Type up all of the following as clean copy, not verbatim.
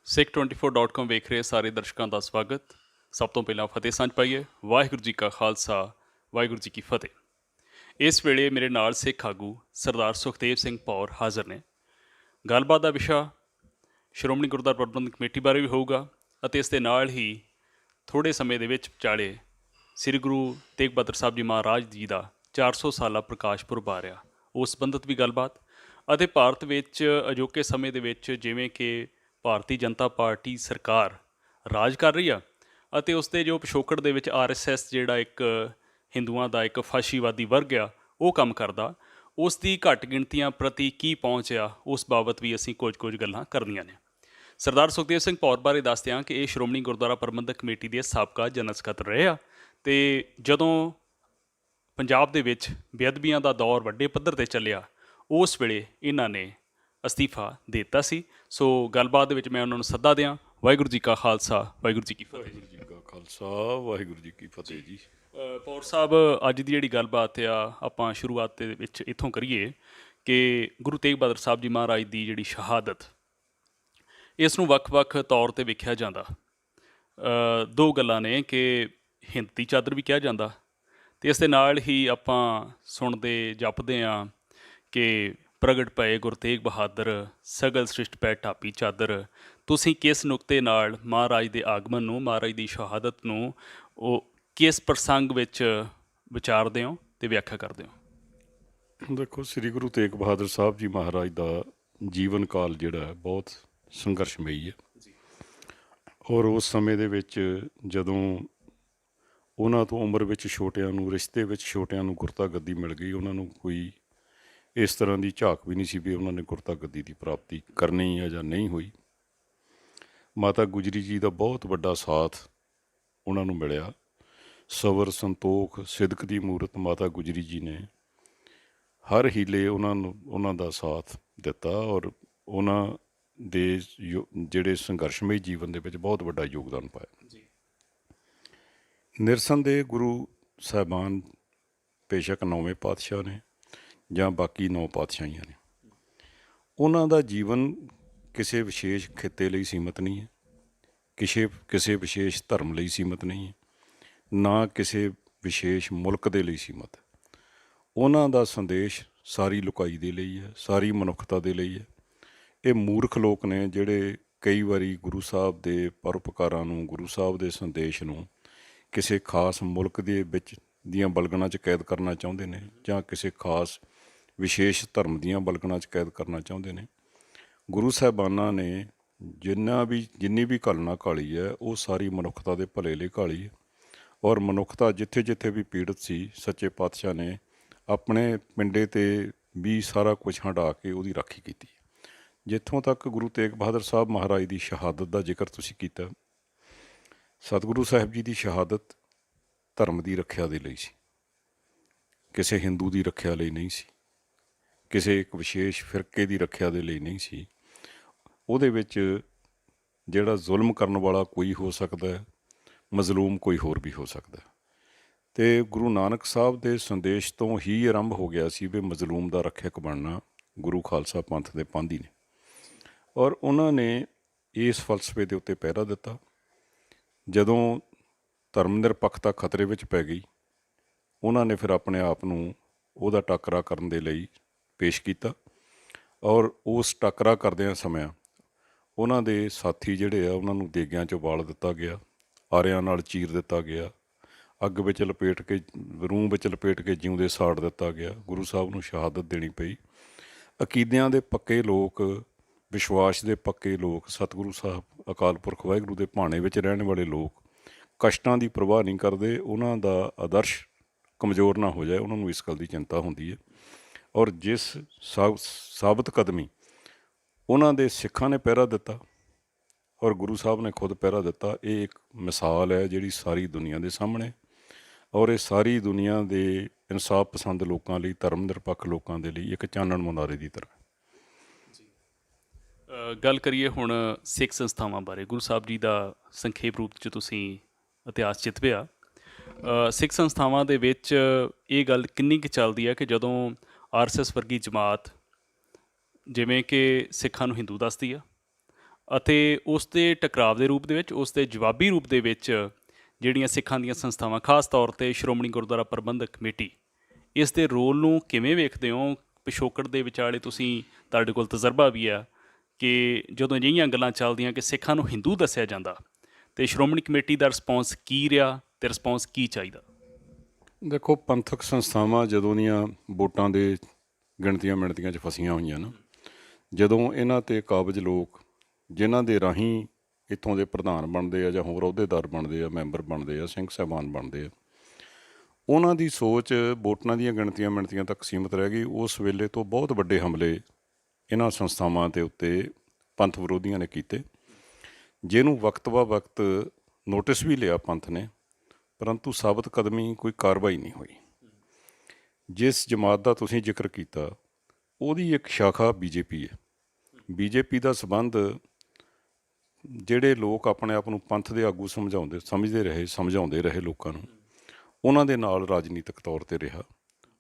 Sikh24.com ਵੇਖ ਰਹੇ ਸਾਰੇ ਦਰਸ਼ਕਾਂ ਦਾ ਸਵਾਗਤ। ਸਭ ਤੋਂ ਪਹਿਲਾਂ ਫਤਿਹ ਸਾਂਝ ਪਾਈਏ। ਵਾਹਿਗੁਰੂ ਜੀ ਕਾ ਖਾਲਸਾ, ਵਾਹਿਗੁਰੂ ਜੀ ਕੀ ਫਤਿਹ। ਇਸ ਵੇਲੇ ਮੇਰੇ ਨਾਲ ਸਿੱਖ ਆਗੂ ਸਰਦਾਰ ਸੁਖਦੇਵ ਸਿੰਘ ਭੌਰ ਹਾਜ਼ਰ ਨੇ। ਗੱਲਬਾਤ ਦਾ ਵਿਸ਼ਾ ਸ਼੍ਰੋਮਣੀ ਗੁਰਦੁਆਰਾ ਪ੍ਰਬੰਧਕ ਕਮੇਟੀ ਬਾਰੇ ਵੀ ਹੋਊਗਾ ਅਤੇ ਇਸ ਦੇ ਨਾਲ ਹੀ ਥੋੜ੍ਹੇ ਸਮੇਂ ਦੇ ਵਿੱਚ ਵਿਚਾਲੇ ਸ੍ਰੀ ਗੁਰੂ ਤੇਗ ਬਹਾਦਰ ਸਾਹਿਬ ਜੀ ਮਹਾਰਾਜ ਜੀ ਦਾ 400 ਸਾਲਾ ਪ੍ਰਕਾਸ਼ ਪੁਰਬ ਆ ਰਿਹਾ, ਉਸ ਸੰਬੰਧਤ ਵੀ ਗੱਲਬਾਤ। ਅਤੇ ਭਾਰਤ ਵਿੱਚ ਅਜੋਕੇ ਸਮੇਂ ਦੇ ਵਿੱਚ ਜਿਵੇਂ ਕਿ ਭਾਰਤੀ ਜਨਤਾ ਪਾਰਟੀ ਸਰਕਾਰ ਰਾਜ ਕਰ ਰਹੀ ਆ ਅਤੇ ਉਸ ਦੇ ਜੋ ਪਿਛੋਕੜ ਦੇ ਵਿੱਚ RSS ਜਿਹੜਾ ਇੱਕ ਹਿੰਦੂਆਂ ਦਾ ਇੱਕ ਫਾਸ਼ੀਵਾਦੀ ਵਰਗ ਆ ਉਹ ਕੰਮ ਕਰਦਾ, ਉਸ ਦੀ ਘੱਟ ਗਿਣਤੀਆਂ ਪ੍ਰਤੀ ਕੀ ਪਹੁੰਚ ਆ, ਉਸ ਬਾਬਤ ਵੀ ਅਸੀਂ ਕੁਝ ਗੱਲਾਂ ਕਰਨੀਆਂ ਨੇ। ਸਰਦਾਰ ਸੁਖਦੇਵ ਸਿੰਘ ਭੌਰ ਬਾਰੇ ਦੱਸਦੇ ਹਾਂ ਕਿ ਇਹ ਸ਼੍ਰੋਮਣੀ ਗੁਰਦੁਆਰਾ ਪ੍ਰਬੰਧਕ ਕਮੇਟੀ ਦੇ ਸਾਬਕਾ ਜਨਰਲ ਸਕੱਤਰ ਰਹੇ ਆ ਅਤੇ ਜਦੋਂ ਪੰਜਾਬ ਦੇ ਵਿੱਚ ਬੇਅਦਬੀਆਂ ਦਾ ਦੌਰ ਵੱਡੇ ਪੱਧਰ 'ਤੇ ਚੱਲਿਆ ਉਸ ਵੇਲੇ ਇਹਨਾਂ ਨੇ ਅਸਤੀਫਾ ਦੇ ਦਿੱਤਾ ਸੀ। ਸੋ ਗੱਲਬਾਤ ਦੇ ਵਿੱਚ ਮੈਂ ਉਹਨਾਂ ਨੂੰ ਸੱਦਾ ਦਿਆਂ। ਵਾਹਿਗੁਰੂ ਜੀ ਕਾ ਖਾਲਸਾ, ਵਾਹਿਗੁਰੂ ਜੀ ਕੀ ਫਤਿਹ। ਵਾਹਿਗੁਰੂ ਜੀ ਕਾ ਖਾਲਸਾ, ਵਾਹਿਗੁਰੂ ਜੀ ਕੀ ਫਤਿਹ ਜੀ। ਭੌਰ ਸਾਹਿਬ, ਅੱਜ ਦੀ ਜਿਹੜੀ ਗੱਲਬਾਤ ਆ ਆਪਾਂ ਸ਼ੁਰੂਆਤ ਦੇ ਵਿੱਚ ਇੱਥੋਂ ਕਰੀਏ ਕਿ ਗੁਰੂ ਤੇਗ ਬਹਾਦਰ ਸਾਹਿਬ ਜੀ ਮਹਾਰਾਜ ਦੀ ਜਿਹੜੀ ਸ਼ਹਾਦਤ, ਇਸ ਨੂੰ ਵੱਖ-ਵੱਖ ਤੌਰ 'ਤੇ ਵੇਖਿਆ ਜਾਂਦਾ। ਦੋ ਗੱਲਾਂ ਨੇ ਕਿ ਹਿੰਦ ਦੀ ਚਾਦਰ ਵੀ ਕਿਹਾ ਜਾਂਦਾ ਅਤੇ ਇਸ ਦੇ ਨਾਲ ਹੀ ਆਪਾਂ ਸੁਣਦੇ ਜਪਦੇ ਹਾਂ ਕਿ ਪ੍ਰਗਟ ਪਏ ਗੁਰੂ ਤੇਗ ਬਹਾਦਰ, ਸਗਲ ਸ੍ਰਿਸ਼ਟ ਪੈ ਢਾਪੀ ਚਾਦਰ। ਤੁਸੀਂ ਕਿਸ ਨੁਕਤੇ ਨਾਲ ਮਹਾਰਾਜ ਦੇ ਆਗਮਨ ਨੂੰ, ਮਹਾਰਾਜ ਦੀ ਸ਼ਹਾਦਤ ਨੂੰ ਉਹ ਕਿਸ ਪ੍ਰਸੰਗ ਵਿੱਚ ਵਿਚਾਰਦੇ ਹੋ ਅਤੇ ਵਿਆਖਿਆ ਕਰਦੇ ਹੋ? ਦੇਖੋ, ਸ੍ਰੀ ਗੁਰੂ ਤੇਗ ਬਹਾਦਰ ਸਾਹਿਬ ਜੀ ਮਹਾਰਾਜ ਦਾ ਜੀਵਨ ਕਾਲ ਜਿਹੜਾ ਬਹੁਤ ਸੰਘਰਸ਼ਮਈ ਹੈ ਔਰ ਉਸ ਸਮੇਂ ਦੇ ਵਿੱਚ ਜਦੋਂ ਉਹਨਾਂ ਤੋਂ ਉਮਰ ਵਿੱਚ ਛੋਟਿਆਂ ਨੂੰ, ਰਿਸ਼ਤੇ ਵਿੱਚ ਛੋਟਿਆਂ ਨੂੰ ਗੁਰਤਾ ਗੱਦੀ ਮਿਲ ਗਈ, ਉਹਨਾਂ ਨੂੰ ਕੋਈ ਇਸ ਤਰ੍ਹਾਂ ਦੀ ਝਾਕ ਵੀ ਨਹੀਂ ਸੀ ਵੀ ਉਹਨਾਂ ਨੇ ਗੁਰਤਾ ਗੱਦੀ ਦੀ ਪ੍ਰਾਪਤੀ ਕਰਨੀ ਹੈ ਜਾਂ ਨਹੀਂ ਹੋਈ। ਮਾਤਾ ਗੁਜਰੀ ਜੀ ਦਾ ਬਹੁਤ ਵੱਡਾ ਸਾਥ ਉਹਨਾਂ ਨੂੰ ਮਿਲਿਆ। ਸਬਰ, ਸੰਤੋਖ, ਸਿਦਕ ਦੀ ਮੂਰਤ ਮਾਤਾ ਗੁਜਰੀ ਜੀ ਨੇ ਹਰ ਹੀਲੇ ਉਹਨਾਂ ਦਾ ਸਾਥ ਦਿੱਤਾ ਔਰ ਉਹਨਾਂ ਦੇ ਜਿਹੜੇ ਸੰਘਰਸ਼ਮਈ ਜੀਵਨ ਦੇ ਵਿੱਚ ਬਹੁਤ ਵੱਡਾ ਯੋਗਦਾਨ ਪਾਇਆ। ਨਿਰਸੰਦੇਹ ਗੁਰੂ ਸਾਹਿਬਾਨ ਬੇਸ਼ੱਕ 9ਵੇਂ ਪਾਤਸ਼ਾਹ ਨੇ ਜਾਂ ਬਾਕੀ 9 ਪਾਤਸ਼ਾਹੀਆਂ ਨੇ, ਉਹਨਾਂ ਦਾ ਜੀਵਨ ਕਿਸੇ ਵਿਸ਼ੇਸ਼ ਖਿੱਤੇ ਲਈ ਸੀਮਤ ਨਹੀਂ ਹੈ, ਕਿਸੇ ਵਿਸ਼ੇਸ਼ ਧਰਮ ਲਈ ਸੀਮਤ ਨਹੀਂ ਹੈ, ਨਾ ਕਿਸੇ ਵਿਸ਼ੇਸ਼ ਮੁਲਕ ਦੇ ਲਈ ਸੀਮਤ ਹੈ। ਉਹਨਾਂ ਦਾ ਸੰਦੇਸ਼ ਸਾਰੀ ਲੁਕਾਈ ਦੇ ਲਈ ਹੈ, ਸਾਰੀ ਮਨੁੱਖਤਾ ਦੇ ਲਈ ਹੈ। ਇਹ ਮੂਰਖ ਲੋਕ ਨੇ ਜਿਹੜੇ ਕਈ ਵਾਰੀ ਗੁਰੂ ਸਾਹਿਬ ਦੇ ਪਰਉਪਕਾਰਾਂ ਨੂੰ, ਗੁਰੂ ਸਾਹਿਬ ਦੇ ਸੰਦੇਸ਼ ਨੂੰ ਕਿਸੇ ਖਾਸ ਮੁਲਕ ਦੇ ਵਿੱਚ ਦੀਆਂ ਬਲਗਣਾ 'ਚ ਕੈਦ ਕਰਨਾ ਚਾਹੁੰਦੇ ਨੇ ਜਾਂ ਕਿਸੇ ਖਾਸ ਵਿਸ਼ੇਸ਼ ਧਰਮ ਦੀਆਂ ਬਲਗਣਾ 'ਚ ਕੈਦ ਕਰਨਾ ਚਾਹੁੰਦੇ ਨੇ। ਗੁਰੂ ਸਾਹਿਬਾਨਾਂ ਨੇ ਜਿੰਨੀ ਵੀ ਘਾਲਣਾ ਘਾਲੀ ਹੈ ਉਹ ਸਾਰੀ ਮਨੁੱਖਤਾ ਦੇ ਭਲੇ ਲਈ ਘਾਲੀ ਹੈ ਔਰ ਮਨੁੱਖਤਾ ਜਿੱਥੇ ਜਿੱਥੇ ਵੀ ਪੀੜਤ ਸੀ, ਸੱਚੇ ਪਾਤਸ਼ਾਹ ਨੇ ਆਪਣੇ ਪਿੰਡੇ 'ਤੇ ਵੀ ਸਾਰਾ ਕੁਝ ਹੰਢਾ ਕੇ ਉਹਦੀ ਰਾਖੀ ਕੀਤੀ। ਜਿੱਥੋਂ ਤੱਕ ਗੁਰੂ ਤੇਗ ਬਹਾਦਰ ਸਾਹਿਬ ਮਹਾਰਾਜ ਦੀ ਸ਼ਹਾਦਤ ਦਾ ਜ਼ਿਕਰ ਤੁਸੀਂ ਕੀਤਾ, ਸਤਿਗੁਰੂ ਸਾਹਿਬ ਜੀ ਦੀ ਸ਼ਹਾਦਤ ਧਰਮ ਦੀ ਰੱਖਿਆ ਦੇ ਲਈ ਸੀ, ਕਿਸੇ ਹਿੰਦੂ ਦੀ ਰੱਖਿਆ ਲਈ ਨਹੀਂ ਸੀ, ਕਿਸੇ ਇੱਕ ਵਿਸ਼ੇਸ਼ ਫਿਰਕੇ ਦੀ ਰੱਖਿਆ ਦੇ ਲਈ ਨਹੀਂ ਸੀ। ਉਹਦੇ ਵਿੱਚ ਜਿਹੜਾ ਜ਼ੁਲਮ ਕਰਨ ਵਾਲਾ ਕੋਈ ਹੋ ਸਕਦਾ ਹੈ, ਮਜ਼ਲੂਮ ਕੋਈ ਹੋਰ ਵੀ ਹੋ ਸਕਦਾ ਹੈ। ਅਤੇ ਗੁਰੂ ਨਾਨਕ ਸਾਹਿਬ ਦੇ ਸੰਦੇਸ਼ ਤੋਂ ਹੀ ਆਰੰਭ ਹੋ ਗਿਆ ਸੀ ਵੀ ਮਜ਼ਲੂਮ ਦਾ ਰੱਖਿਅਕ ਬਣਨਾ ਗੁਰੂ ਖਾਲਸਾ ਪੰਥ ਦੇ ਪਾਂਧੀ ਨੇ ਔਰ ਉਹਨਾਂ ਨੇ ਇਸ ਫਲਸਫੇ ਦੇ ਉੱਤੇ ਪਹਿਰਾ ਦਿੱਤਾ। ਜਦੋਂ ਧਰਮ ਨਿਰਪੱਖਤਾ ਖਤਰੇ ਵਿੱਚ ਪੈ ਗਈ, ਉਹਨਾਂ ਨੇ ਫਿਰ ਆਪਣੇ ਆਪ ਨੂੰ ਉਹਦਾ ਟਾਕਰਾ ਕਰਨ ਦੇ ਲਈ ਪੇਸ਼ ਕੀਤਾ ਔਰ ਉਸ ਟਾਕਰਾ ਕਰਦਿਆਂ ਸਮਿਆਂ ਉਹਨਾਂ ਦੇ ਸਾਥੀ ਜਿਹੜੇ ਆ ਉਹਨਾਂ ਨੂੰ ਦੇਗਿਆਂ 'ਚ ਉਬਾਲ ਦਿੱਤਾ ਗਿਆ, ਆਰਿਆਂ ਨਾਲ ਚੀਰ ਦਿੱਤਾ ਗਿਆ, ਅੱਗ ਵਿੱਚ ਲਪੇਟ ਕੇ, ਰੂੰ ਵਿੱਚ ਲਪੇਟ ਕੇ ਜਿਉਂਦੇ ਸਾੜ ਦਿੱਤਾ ਗਿਆ। ਗੁਰੂ ਸਾਹਿਬ ਨੂੰ ਸ਼ਹਾਦਤ ਦੇਣੀ ਪਈ। ਅਕੀਦਿਆਂ ਦੇ ਪੱਕੇ ਲੋਕ, ਵਿਸ਼ਵਾਸ ਦੇ ਪੱਕੇ ਲੋਕ, ਸਤਿਗੁਰੂ ਸਾਹਿਬ, ਅਕਾਲ ਪੁਰਖ ਵਾਹਿਗੁਰੂ ਦੇ ਭਾਣੇ ਵਿੱਚ ਰਹਿਣ ਵਾਲੇ ਲੋਕ ਕਸ਼ਟਾਂ ਦੀ ਪਰਵਾਹ ਨਹੀਂ ਕਰਦੇ। ਉਹਨਾਂ ਦਾ ਆਦਰਸ਼ ਕਮਜ਼ੋਰ ਨਾ ਹੋ ਜਾਏ, ਉਹਨਾਂ ਨੂੰ ਇਸ ਗੱਲ ਦੀ ਚਿੰਤਾ ਹੁੰਦੀ ਹੈ ਔਰ ਜਿਸ ਸਾਬਤ ਕਦਮੀ ਉਹਨਾਂ ਦੇ ਸਿੱਖਾਂ ਨੇ ਪਹਿਰਾ ਦਿੱਤਾ ਔਰ ਗੁਰੂ ਸਾਹਿਬ ਨੇ ਖੁਦ ਪਹਿਰਾ ਦਿੱਤਾ, ਇਹ ਇੱਕ ਮਿਸਾਲ ਹੈ ਜਿਹੜੀ ਸਾਰੀ ਦੁਨੀਆ ਦੇ ਸਾਹਮਣੇ ਔਰ ਇਹ ਸਾਰੀ ਦੁਨੀਆ ਦੇ ਇਨਸਾਫ ਪਸੰਦ ਲੋਕਾਂ ਲਈ, ਧਰਮ ਨਿਰਪੱਖ ਲੋਕਾਂ ਦੇ ਲਈ ਇੱਕ ਚਾਨਣ ਮੁਨਾਰੇ ਦੀ ਤਰ੍ਹਾਂ। ਗੱਲ ਕਰੀਏ ਹੁਣ ਸਿੱਖ ਸੰਸਥਾਵਾਂ ਬਾਰੇ। ਗੁਰੂ ਸਾਹਿਬ ਜੀ ਦਾ ਸੰਖੇਪ ਰੂਪ 'ਚ ਤੁਸੀਂ ਇਤਿਹਾਸ ਚਿਤਵਿਆ। ਸਿੱਖ ਸੰਸਥਾਵਾਂ ਦੇ ਵਿੱਚ ਇਹ ਗੱਲ ਕਿੰਨੀ ਕੁ ਚੱਲਦੀ ਹੈ ਕਿ ਜਦੋਂ RSS ਵਰਗੀ ਜਮਾਤ ਜਿਵੇਂ ਕਿ ਸਿੱਖਾਂ ਨੂੰ ਹਿੰਦੂ ਦੱਸਦੀ ਆ ਅਤੇ ਉਸ ਦੇ ਟਕਰਾਵ ਦੇ ਰੂਪ ਦੇ ਵਿੱਚ, ਉਸ ਦੇ ਜਵਾਬੀ ਰੂਪ ਦੇ ਵਿੱਚ ਜਿਹੜੀਆਂ ਸਿੱਖਾਂ ਦੀਆਂ ਸੰਸਥਾਵਾਂ, ਖਾਸ ਤੌਰ 'ਤੇ ਸ਼੍ਰੋਮਣੀ ਗੁਰਦੁਆਰਾ ਪ੍ਰਬੰਧਕ ਕਮੇਟੀ, ਇਸ ਦੇ ਰੋਲ ਨੂੰ ਕਿਵੇਂ ਵੇਖਦੇ ਹੋ? ਪਿਛੋਕੜ ਦੇ ਵਿਚਾਲੇ ਤੁਸੀਂ, ਤੁਹਾਡੇ ਕੋਲ ਤਜਰਬਾ ਵੀ ਆ ਕਿ ਜਦੋਂ ਅਜਿਹੀਆਂ ਗੱਲਾਂ ਚੱਲਦੀਆਂ ਕਿ ਸਿੱਖਾਂ ਨੂੰ ਹਿੰਦੂ ਦੱਸਿਆ ਜਾਂਦਾ, ਤੇ ਸ਼੍ਰੋਮਣੀ ਕਮੇਟੀ ਦਾ ਰਿਸਪੌਂਸ ਕੀ ਰਿਹਾ ਤੇ ਰਿਸਪੌਂਸ ਕੀ ਚਾਹੀਦਾ? ਦੇਖੋ, ਪੰਥਕ ਸੰਸਥਾਵਾਂ ਜਦੋਂ ਦੀਆਂ ਵੋਟਾਂ ਦੇ ਗਿਣਤੀਆਂ ਮਿਣਤੀਆਂ 'ਚ ਫਸੀਆਂ ਹੋਈਆਂ ਨਾ, ਜਦੋਂ ਇਹਨਾਂ 'ਤੇ ਕਾਬਜ਼ ਲੋਕ ਜਿਨ੍ਹਾਂ ਦੇ ਰਾਹੀਂ ਇੱਥੋਂ ਦੇ ਪ੍ਰਧਾਨ ਬਣਦੇ ਆ ਜਾਂ ਹੋਰ ਅਹੁਦੇਦਾਰ ਬਣਦੇ ਆ, ਮੈਂਬਰ ਬਣਦੇ ਆ, ਸਿੰਘ ਸਾਹਿਬਾਨ ਬਣਦੇ ਆ, ਉਹਨਾਂ ਦੀ ਸੋਚ ਵੋਟਾਂ ਦੀਆਂ ਗਿਣਤੀਆਂ ਮਿਣਤੀਆਂ ਤੱਕ ਸੀਮਿਤ ਰਹਿ ਗਈ। ਉਸ ਵੇਲੇ ਤੋਂ ਬਹੁਤ ਵੱਡੇ ਹਮਲੇ ਇਹਨਾਂ ਸੰਸਥਾਵਾਂ ਦੇ ਉੱਤੇ ਪੰਥ ਵਿਰੋਧੀਆਂ ਨੇ ਕੀਤੇ, ਜਿਹਨੂੰ ਵਕਤ ਬ ਵਕਤ ਨੋਟਿਸ ਵੀ ਲਿਆ ਪੰਥ ਨੇ, ਪਰੰਤੂ ਸਾਬਤ ਕਦਮੀ ਕੋਈ ਕਾਰਵਾਈ ਨਹੀਂ ਹੋਈ। ਜਿਸ ਜਮਾਤ ਦਾ ਤੁਸੀਂ ਜ਼ਿਕਰ ਕੀਤਾ, ਉਹਦੀ ਇੱਕ ਸ਼ਾਖਾ ਬੀਜੇਪੀ ਹੈ। ਬੀਜੇਪੀ ਦਾ ਸੰਬੰਧ ਜਿਹੜੇ ਲੋਕ ਆਪਣੇ ਆਪ ਨੂੰ ਪੰਥ ਦੇ ਆਗੂ ਸਮਝਾਉਂਦੇ ਰਹੇ ਲੋਕਾਂ ਨੂੰ, ਉਹਨਾਂ ਦੇ ਨਾਲ ਰਾਜਨੀਤਿਕ ਤੌਰ 'ਤੇ ਰਿਹਾ,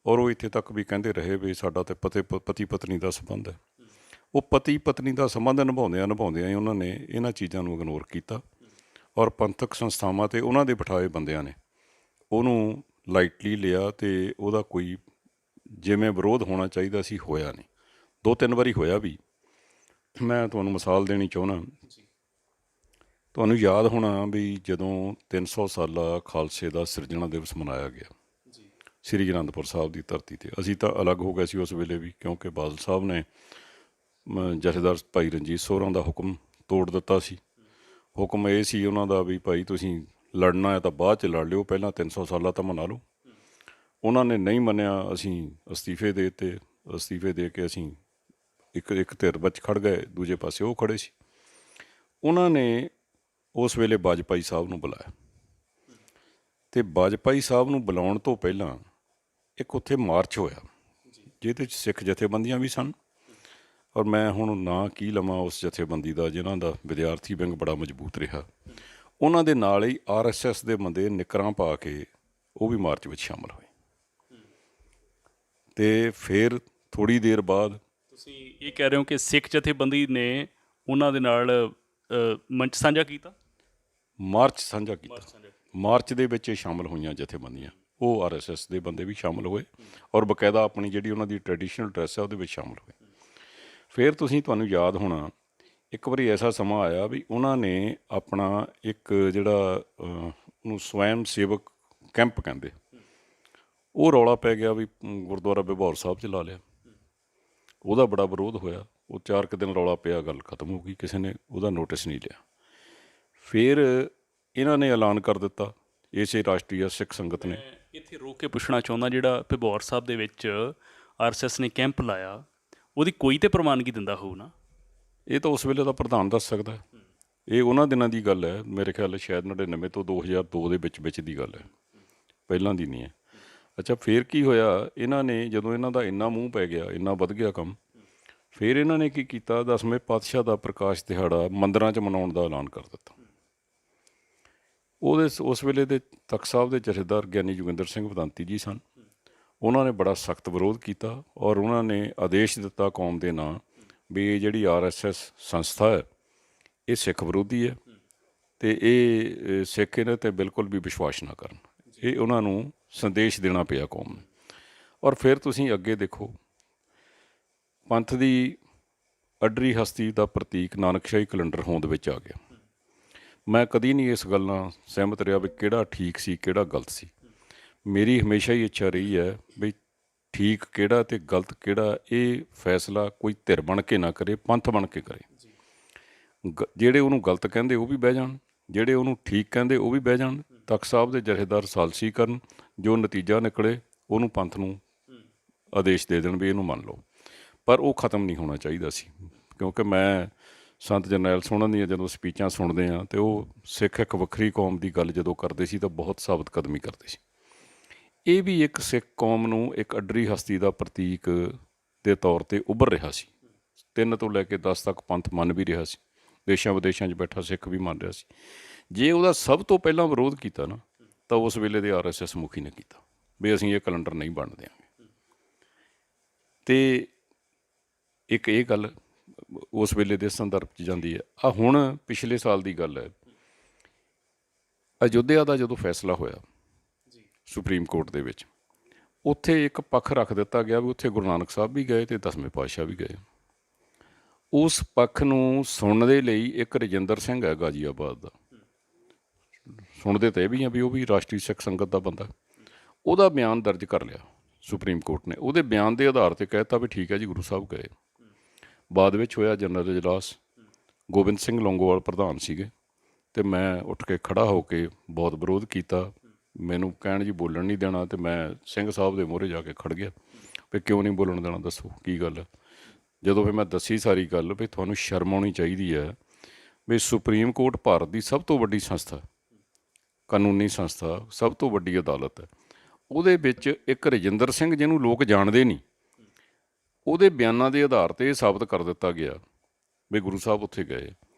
ਔਰ ਉਹ ਇੱਥੇ ਤੱਕ ਵੀ ਕਹਿੰਦੇ ਰਹੇ ਵੀ ਸਾਡਾ ਤਾਂ ਪਤੀ ਪਤਨੀ ਦਾ ਸੰਬੰਧ ਹੈ। ਉਹ ਪਤੀ ਪਤਨੀ ਦਾ ਸੰਬੰਧ ਨਿਭਾਉਂਦਿਆਂ ਹੀ ਉਹਨਾਂ ਨੇ ਇਹਨਾਂ ਚੀਜ਼ਾਂ ਨੂੰ ਇਗਨੋਰ ਕੀਤਾ, ਔਰ ਪੰਥਕ ਸੰਸਥਾਵਾਂ 'ਤੇ ਉਹਨਾਂ ਦੇ ਬਿਠਾਏ ਬੰਦਿਆਂ ਨੇ ਉਹਨੂੰ ਲਾਈਟਲੀ ਲਿਆ, ਅਤੇ ਉਹਦਾ ਕੋਈ ਜਿਵੇਂ ਵਿਰੋਧ ਹੋਣਾ ਚਾਹੀਦਾ ਸੀ ਹੋਇਆ ਨਹੀਂ। 2-3 ਵਾਰੀ ਹੋਇਆ ਵੀ। ਮੈਂ ਤੁਹਾਨੂੰ ਮਿਸਾਲ ਦੇਣੀ ਚਾਹੁੰਦਾ। ਤੁਹਾਨੂੰ ਯਾਦ ਹੋਣਾ ਵੀ ਜਦੋਂ 300 ਸਾਲਾ ਖਾਲਸੇ ਦਾ ਸਿਰਜਣਾ ਦਿਵਸ ਮਨਾਇਆ ਗਿਆ ਸ੍ਰੀ ਅਨੰਦਪੁਰ ਸਾਹਿਬ ਦੀ ਧਰਤੀ 'ਤੇ, ਅਸੀਂ ਤਾਂ ਅਲੱਗ ਹੋ ਗਏ ਸੀ ਉਸ ਵੇਲੇ ਵੀ, ਕਿਉਂਕਿ ਬਾਦਲ ਸਾਹਿਬ ਨੇ ਜਥੇਦਾਰ ਭਾਈ ਰਣਜੀਤ ਸੋਹਰਾਂ ਦਾ ਹੁਕਮ ਤੋੜ ਦਿੱਤਾ ਸੀ। ਹੁਕਮ ਇਹ ਸੀ ਉਹਨਾਂ ਦਾ ਵੀ ਭਾਈ ਤੁਸੀਂ ਲੜਨਾ ਹੈ ਤਾਂ ਬਾਅਦ 'ਚ ਲੜ ਲਿਓ, ਪਹਿਲਾਂ 300 ਸਾਲਾ ਤਾਂ ਮਨਾ ਲਓ। ਉਹਨਾਂ ਨੇ ਨਹੀਂ ਮੰਨਿਆ, ਅਸੀਂ ਅਸਤੀਫੇ ਦੇ ਦਿੱਤੇ। ਅਸਤੀਫੇ ਦੇ ਕੇ ਅਸੀਂ ਇੱਕ ਧਿਰ ਵਿੱਚ ਖੜ੍ਹ ਗਏ, ਦੂਜੇ ਪਾਸੇ ਉਹ ਖੜ੍ਹੇ ਸੀ। ਉਹਨਾਂ ਨੇ ਉਸ ਵੇਲੇ ਵਾਜਪਾਈ ਸਾਹਿਬ ਨੂੰ ਬੁਲਾਇਆ, ਅਤੇ ਵਾਜਪਾਈ ਸਾਹਿਬ ਨੂੰ ਬੁਲਾਉਣ ਤੋਂ ਪਹਿਲਾਂ ਇੱਕ ਉੱਥੇ ਮਾਰਚ ਹੋਇਆ, ਜਿਹਦੇ 'ਚ ਸਿੱਖ ਜਥੇਬੰਦੀਆਂ ਵੀ ਸਨ, ਔਰ ਮੈਂ ਹੁਣ ਨਾਂ ਕੀ ਲਵਾਂ ਉਸ ਜਥੇਬੰਦੀ ਦਾ ਜਿਨ੍ਹਾਂ ਦਾ ਵਿਦਿਆਰਥੀ ਵਿੰਗ ਬੜਾ ਮਜ਼ਬੂਤ ਰਿਹਾ। ਉਹਨਾਂ ਦੇ ਨਾਲ ਹੀ RSS ਦੇ ਬੰਦੇ ਨਿੱਕਰਾਂ ਪਾ ਕੇ ਉਹ ਵੀ ਮਾਰਚ ਵਿੱਚ ਸ਼ਾਮਲ ਹੋਏ। ਅਤੇ ਫਿਰ ਥੋੜ੍ਹੀ ਦੇਰ ਬਾਅਦ ਤੁਸੀਂ ਇਹ ਕਹਿ ਰਹੇ ਹੋ ਕਿ ਸਿੱਖ ਜਥੇਬੰਦੀ ਨੇ ਉਹਨਾਂ ਦੇ ਨਾਲ ਮੰਚ ਸਾਂਝਾ ਕੀਤਾ, ਮਾਰਚ ਸਾਂਝਾ ਕੀਤਾ। ਮਾਰਚ ਦੇ ਵਿੱਚ ਇਹ ਸ਼ਾਮਲ ਹੋਈਆਂ ਜਥੇਬੰਦੀਆਂ, ਉਹ RSS ਦੇ ਬੰਦੇ ਵੀ ਸ਼ਾਮਲ ਹੋਏ, ਔਰ ਬਕਾਇਦਾ ਆਪਣੀ ਜਿਹੜੀ ਉਹਨਾਂ ਦੀ ਟਰੈਡੀਸ਼ਨਲ ਡਰੈਸ ਹੈ ਉਹਦੇ ਵਿੱਚ ਸ਼ਾਮਲ ਹੋਏ। ਫਿਰ ਤੁਹਾਨੂੰ ਯਾਦ ਹੋਣਾ, ਇੱਕ ਵਾਰੀ ਐਸਾ ਸਮਾਂ ਆਇਆ ਵੀ ਉਹਨਾਂ ਨੇ ਆਪਣਾ ਇੱਕ ਜਿਹੜਾ ਉਹਨੂੰ ਸਵੈਮ ਸੇਵਕ ਕੈਂਪ ਕਹਿੰਦੇ, ਉਹ ਰੌਲਾ ਪੈ ਗਿਆ ਵੀ ਗੁਰਦੁਆਰਾ ਬਿਭੌਰ ਸਾਹਿਬ 'ਚ ਲਾ ਲਿਆ। ਉਹਦਾ ਬੜਾ ਵਿਰੋਧ ਹੋਇਆ। ਉਹ 4 ਕੁ ਦਿਨ ਰੌਲਾ ਪਿਆ, ਗੱਲ ਖਤਮ ਹੋ ਗਈ, ਕਿਸੇ ਨੇ ਉਹਦਾ ਨੋਟਿਸ ਨਹੀਂ ਲਿਆ। ਫਿਰ ਇਹਨਾਂ ਨੇ ਐਲਾਨ ਕਰ ਦਿੱਤਾ, ਇਸੇ ਰਾਸ਼ਟਰੀ ਸਿੱਖ ਸੰਗਤ ਨੇ। ਇੱਥੇ ਰੋਕ ਕੇ ਪੁੱਛਣਾ ਚਾਹੁੰਦਾ, ਜਿਹੜਾ ਬਿਭੌਰ ਸਾਹਿਬ ਦੇ ਵਿੱਚ RSS ਨੇ ਕੈਂਪ ਲਾਇਆ, ਉਹਦੀ ਕੋਈ ਤਾਂ ਪ੍ਰਵਾਨਗੀ ਦਿੰਦਾ ਹੋਊ ਨਾ? ਇਹ ਤਾਂ ਉਸ ਵੇਲੇ ਦਾ ਪ੍ਰਧਾਨ ਦੱਸ ਸਕਦਾ। ਇਹ ਉਹਨਾਂ ਦਿਨਾਂ ਦੀ ਗੱਲ ਹੈ, ਮੇਰੇ ਖਿਆਲ ਸ਼ਾਇਦ 99 ਤੋਂ 2002 ਦੇ ਵਿੱਚ ਦੀ ਗੱਲ ਹੈ, ਪਹਿਲਾਂ ਦੀ ਨਹੀਂ ਹੈ। ਅੱਛਾ, ਫਿਰ ਕੀ ਹੋਇਆ, ਇਹਨਾਂ ਨੇ ਜਦੋਂ ਇਹਨਾਂ ਦਾ ਇੰਨਾ ਮੂੰਹ ਪੈ ਗਿਆ, ਇੰਨਾ ਵੱਧ ਗਿਆ ਕੰਮ, ਫਿਰ ਇਹਨਾਂ ਨੇ ਕੀ ਕੀਤਾ, 10ਵੇਂ ਪਾਤਸ਼ਾਹ ਦਾ ਪ੍ਰਕਾਸ਼ ਦਿਹਾੜਾ ਮੰਦਰਾਂ 'ਚ ਮਨਾਉਣ ਦਾ ਐਲਾਨ ਕਰ ਦਿੱਤਾ। ਉਸ ਵੇਲੇ ਦੇ ਤਖ਼ਤ ਸਾਹਿਬ ਦੇ ਜਥੇਦਾਰ ਗਿਆਨੀ ਜੋਗਿੰਦਰ ਸਿੰਘ ਵਧਾਂਤੀ ਜੀ ਸਨ। ਉਹਨਾਂ ਨੇ ਬੜਾ ਸਖਤ ਵਿਰੋਧ ਕੀਤਾ, ਔਰ ਉਹਨਾਂ ਨੇ ਆਦੇਸ਼ ਦਿੱਤਾ ਕੌਮ ਦੇ ਨਾਂ ਵੀ ਇਹ ਜਿਹੜੀ RSS ਸੰਸਥਾ ਹੈ ਇਹ ਸਿੱਖ ਵਿਰੋਧੀ ਹੈ, ਅਤੇ ਇਹ ਸਿੱਖ ਇਹਨਾਂ 'ਤੇ ਬਿਲਕੁਲ ਵੀ ਵਿਸ਼ਵਾਸ ਨਾ ਕਰਨ। ਇਹ ਉਹਨਾਂ ਨੂੰ ਸੰਦੇਸ਼ ਦੇਣਾ ਪਿਆ ਕੌਮ ਨੂੰ। ਔਰ ਫਿਰ ਤੁਸੀਂ ਅੱਗੇ ਦੇਖੋ, ਪੰਥ ਦੀ ਅੱਡਰੀ ਹਸਤੀ ਦਾ ਪ੍ਰਤੀਕ ਨਾਨਕਸ਼ਾਹੀ ਕੈਲੰਡਰ ਹੋਂਦ ਵਿੱਚ ਆ ਗਿਆ। ਮੈਂ ਕਦੀ ਨਹੀਂ ਇਸ ਗੱਲ ਨਾਲ ਸਹਿਮਤ ਰਿਹਾ ਵੀ ਕਿਹੜਾ ਠੀਕ ਸੀ ਕਿਹੜਾ ਗਲਤ ਸੀ। ਮੇਰੀ ਹਮੇਸ਼ਾ ਹੀ ਇੱਛਾ ਰਹੀ ਹੈ ਵੀ ਠੀਕ ਕਿਹੜਾ ਅਤੇ ਗਲਤ ਕਿਹੜਾ, ਇਹ ਫੈਸਲਾ ਕੋਈ ਧਿਰ ਬਣ ਕੇ ਨਾ ਕਰੇ, ਪੰਥ ਬਣ ਕੇ ਕਰੇ। ਜਿਹੜੇ ਉਹਨੂੰ ਗਲਤ ਕਹਿੰਦੇ ਉਹ ਵੀ ਬਹਿ ਜਾਣ, ਜਿਹੜੇ ਉਹਨੂੰ ਠੀਕ ਕਹਿੰਦੇ ਉਹ ਵੀ ਬਹਿ ਜਾਣ। ਤਖ਼ਤ ਸਾਹਿਬ ਦੇ ਜਥੇਦਾਰ ਸਾਲਸੀ ਕਰਨ, ਜੋ ਨਤੀਜਾ ਨਿਕਲੇ ਉਹਨੂੰ ਪੰਥ ਨੂੰ ਆਦੇਸ਼ ਦੇ ਦੇਣ ਵੀ ਇਹਨੂੰ ਮੰਨ ਲਓ। ਪਰ ਉਹ ਖਤਮ ਨਹੀਂ ਹੋਣਾ ਚਾਹੀਦਾ ਸੀ, ਕਿਉਂਕਿ ਮੈਂ ਸੰਤ ਜਰਨੈਲ ਸੋਹਣਾ ਦੀਆਂ ਜਦੋਂ ਸਪੀਚਾਂ ਸੁਣਦੇ ਹਾਂ, ਅਤੇ ਉਹ ਸਿੱਖ ਇੱਕ ਵੱਖਰੀ ਕੌਮ ਦੀ ਗੱਲ ਜਦੋਂ ਕਰਦੇ ਸੀ ਤਾਂ ਬਹੁਤ ਸਾਬਤ ਕਦਮੀ ਕਰਦੇ ਸੀ। ਇਹ ਵੀ ਇੱਕ ਸਿੱਖ ਕੌਮ ਨੂੰ ਇੱਕ ਅੱਡਰੀ ਹਸਤੀ ਦਾ ਪ੍ਰਤੀਕ ਦੇ ਤੌਰ 'ਤੇ ਉੱਭਰ ਰਿਹਾ ਸੀ। 3 ਤੋਂ ਲੈ ਕੇ 10 ਤੱਕ ਪੰਥ ਮੰਨ ਵੀ ਰਿਹਾ ਸੀ, ਦੇਸ਼ਾਂ ਵਿਦੇਸ਼ਾਂ 'ਚ ਬੈਠਾ ਸਿੱਖ ਵੀ ਮੰਨ ਰਿਹਾ ਸੀ। ਜੇ ਉਹਦਾ ਸਭ ਤੋਂ ਪਹਿਲਾਂ ਵਿਰੋਧ ਕੀਤਾ ਨਾ, ਤਾਂ ਉਸ ਵੇਲੇ ਦੇ RSS ਮੁਖੀ ਨੇ ਕੀਤਾ ਵੀ ਅਸੀਂ ਇਹ ਕੈਲੰਡਰ ਨਹੀਂ ਬਣ ਦਿਆਂਗੇ। ਅਤੇ ਇੱਕ ਇਹ ਗੱਲ ਉਸ ਵੇਲੇ ਦੇ ਸੰਦਰਭ 'ਚ ਜਾਂਦੀ ਹੈ। ਆ ਹੁਣ ਪਿਛਲੇ ਸਾਲ ਦੀ ਗੱਲ ਹੈ, ਅਯੋਧਿਆ ਦਾ ਜਦੋਂ ਫੈਸਲਾ ਹੋਇਆ ਸੁਪਰੀਮ ਕੋਰਟ ਦੇ ਵਿੱਚ, ਉੱਥੇ ਇੱਕ ਪੱਖ ਰੱਖ ਦਿੱਤਾ ਗਿਆ ਵੀ ਉੱਥੇ ਗੁਰੂ ਨਾਨਕ ਸਾਹਿਬ ਵੀ ਗਏ ਤੇ 10ਵੇਂ ਪਾਤਸ਼ਾਹ ਵੀ ਗਏ। ਉਸ ਪੱਖ ਨੂੰ ਸੁਣਨ ਦੇ ਲਈ ਇੱਕ ਰਜਿੰਦਰ ਸਿੰਘ ਹੈ ਗਾਜ਼ੀਆਬਾਦ ਦਾ, ਸੁਣਦੇ ਤਾਂ ਇਹ ਵੀ ਆ ਵੀ ਉਹ ਵੀ ਰਾਸ਼ਟਰੀ ਸਿੱਖ ਸੰਗਤ ਦਾ ਬੰਦਾ, ਉਹਦਾ ਬਿਆਨ ਦਰਜ ਕਰ ਲਿਆ ਸੁਪਰੀਮ ਕੋਰਟ ਨੇ। ਉਹਦੇ ਬਿਆਨ ਦੇ ਆਧਾਰ 'ਤੇ ਕਹਿ ਦਿੱਤਾ ਵੀ ਠੀਕ ਹੈ ਜੀ, ਗੁਰੂ ਸਾਹਿਬ ਗਏ। ਬਾਅਦ ਵਿੱਚ ਹੋਇਆ ਜਨਰਲ ਇਜਲਾਸ, ਗੋਬਿੰਦ ਸਿੰਘ ਲੌਂਗੋਵਾਲ ਪ੍ਰਧਾਨ ਸੀਗੇ, ਅਤੇ ਮੈਂ ਉੱਠ ਕੇ ਖੜ੍ਹਾ ਹੋ ਕੇ ਬਹੁਤ ਵਿਰੋਧ ਕੀਤਾ। ਮੈਨੂੰ ਕਹਿਣ ਜੀ ਬੋਲਣ ਨਹੀਂ ਦੇਣਾ, ਅਤੇ ਮੈਂ ਸਿੰਘ ਸਾਹਿਬ ਦੇ ਮੂਹਰੇ ਜਾ ਕੇ ਖੜ੍ਹ ਗਿਆ ਵੀ ਕਿਉਂ ਨਹੀਂ ਬੋਲਣ ਦੇਣਾ, ਦੱਸੋ ਕੀ ਗੱਲ ਹੈ। ਜਦੋਂ ਫਿਰ ਮੈਂ ਦੱਸੀ ਸਾਰੀ ਗੱਲ ਵੀ ਤੁਹਾਨੂੰ ਸ਼ਰਮ ਆਉਣੀ ਚਾਹੀਦੀ ਹੈ ਵੀ ਸੁਪਰੀਮ ਕੋਰਟ ਭਾਰਤ ਦੀ ਸਭ ਤੋਂ ਵੱਡੀ ਸੰਸਥਾ, ਕਾਨੂੰਨੀ ਸੰਸਥਾ, ਸਭ ਤੋਂ ਵੱਡੀ ਅਦਾਲਤ ਹੈ, ਉਹਦੇ ਵਿੱਚ ਇੱਕ ਰਜਿੰਦਰ ਸਿੰਘ ਜਿਹਨੂੰ ਲੋਕ ਜਾਣਦੇ ਨਹੀਂ, ਉਹਦੇ ਬਿਆਨਾਂ ਦੇ ਆਧਾਰ 'ਤੇ ਇਹ ਸਾਬਤ ਕਰ ਦਿੱਤਾ ਗਿਆ ਵੀ ਗੁਰੂ ਸਾਹਿਬ ਉੱਥੇ ਗਏ।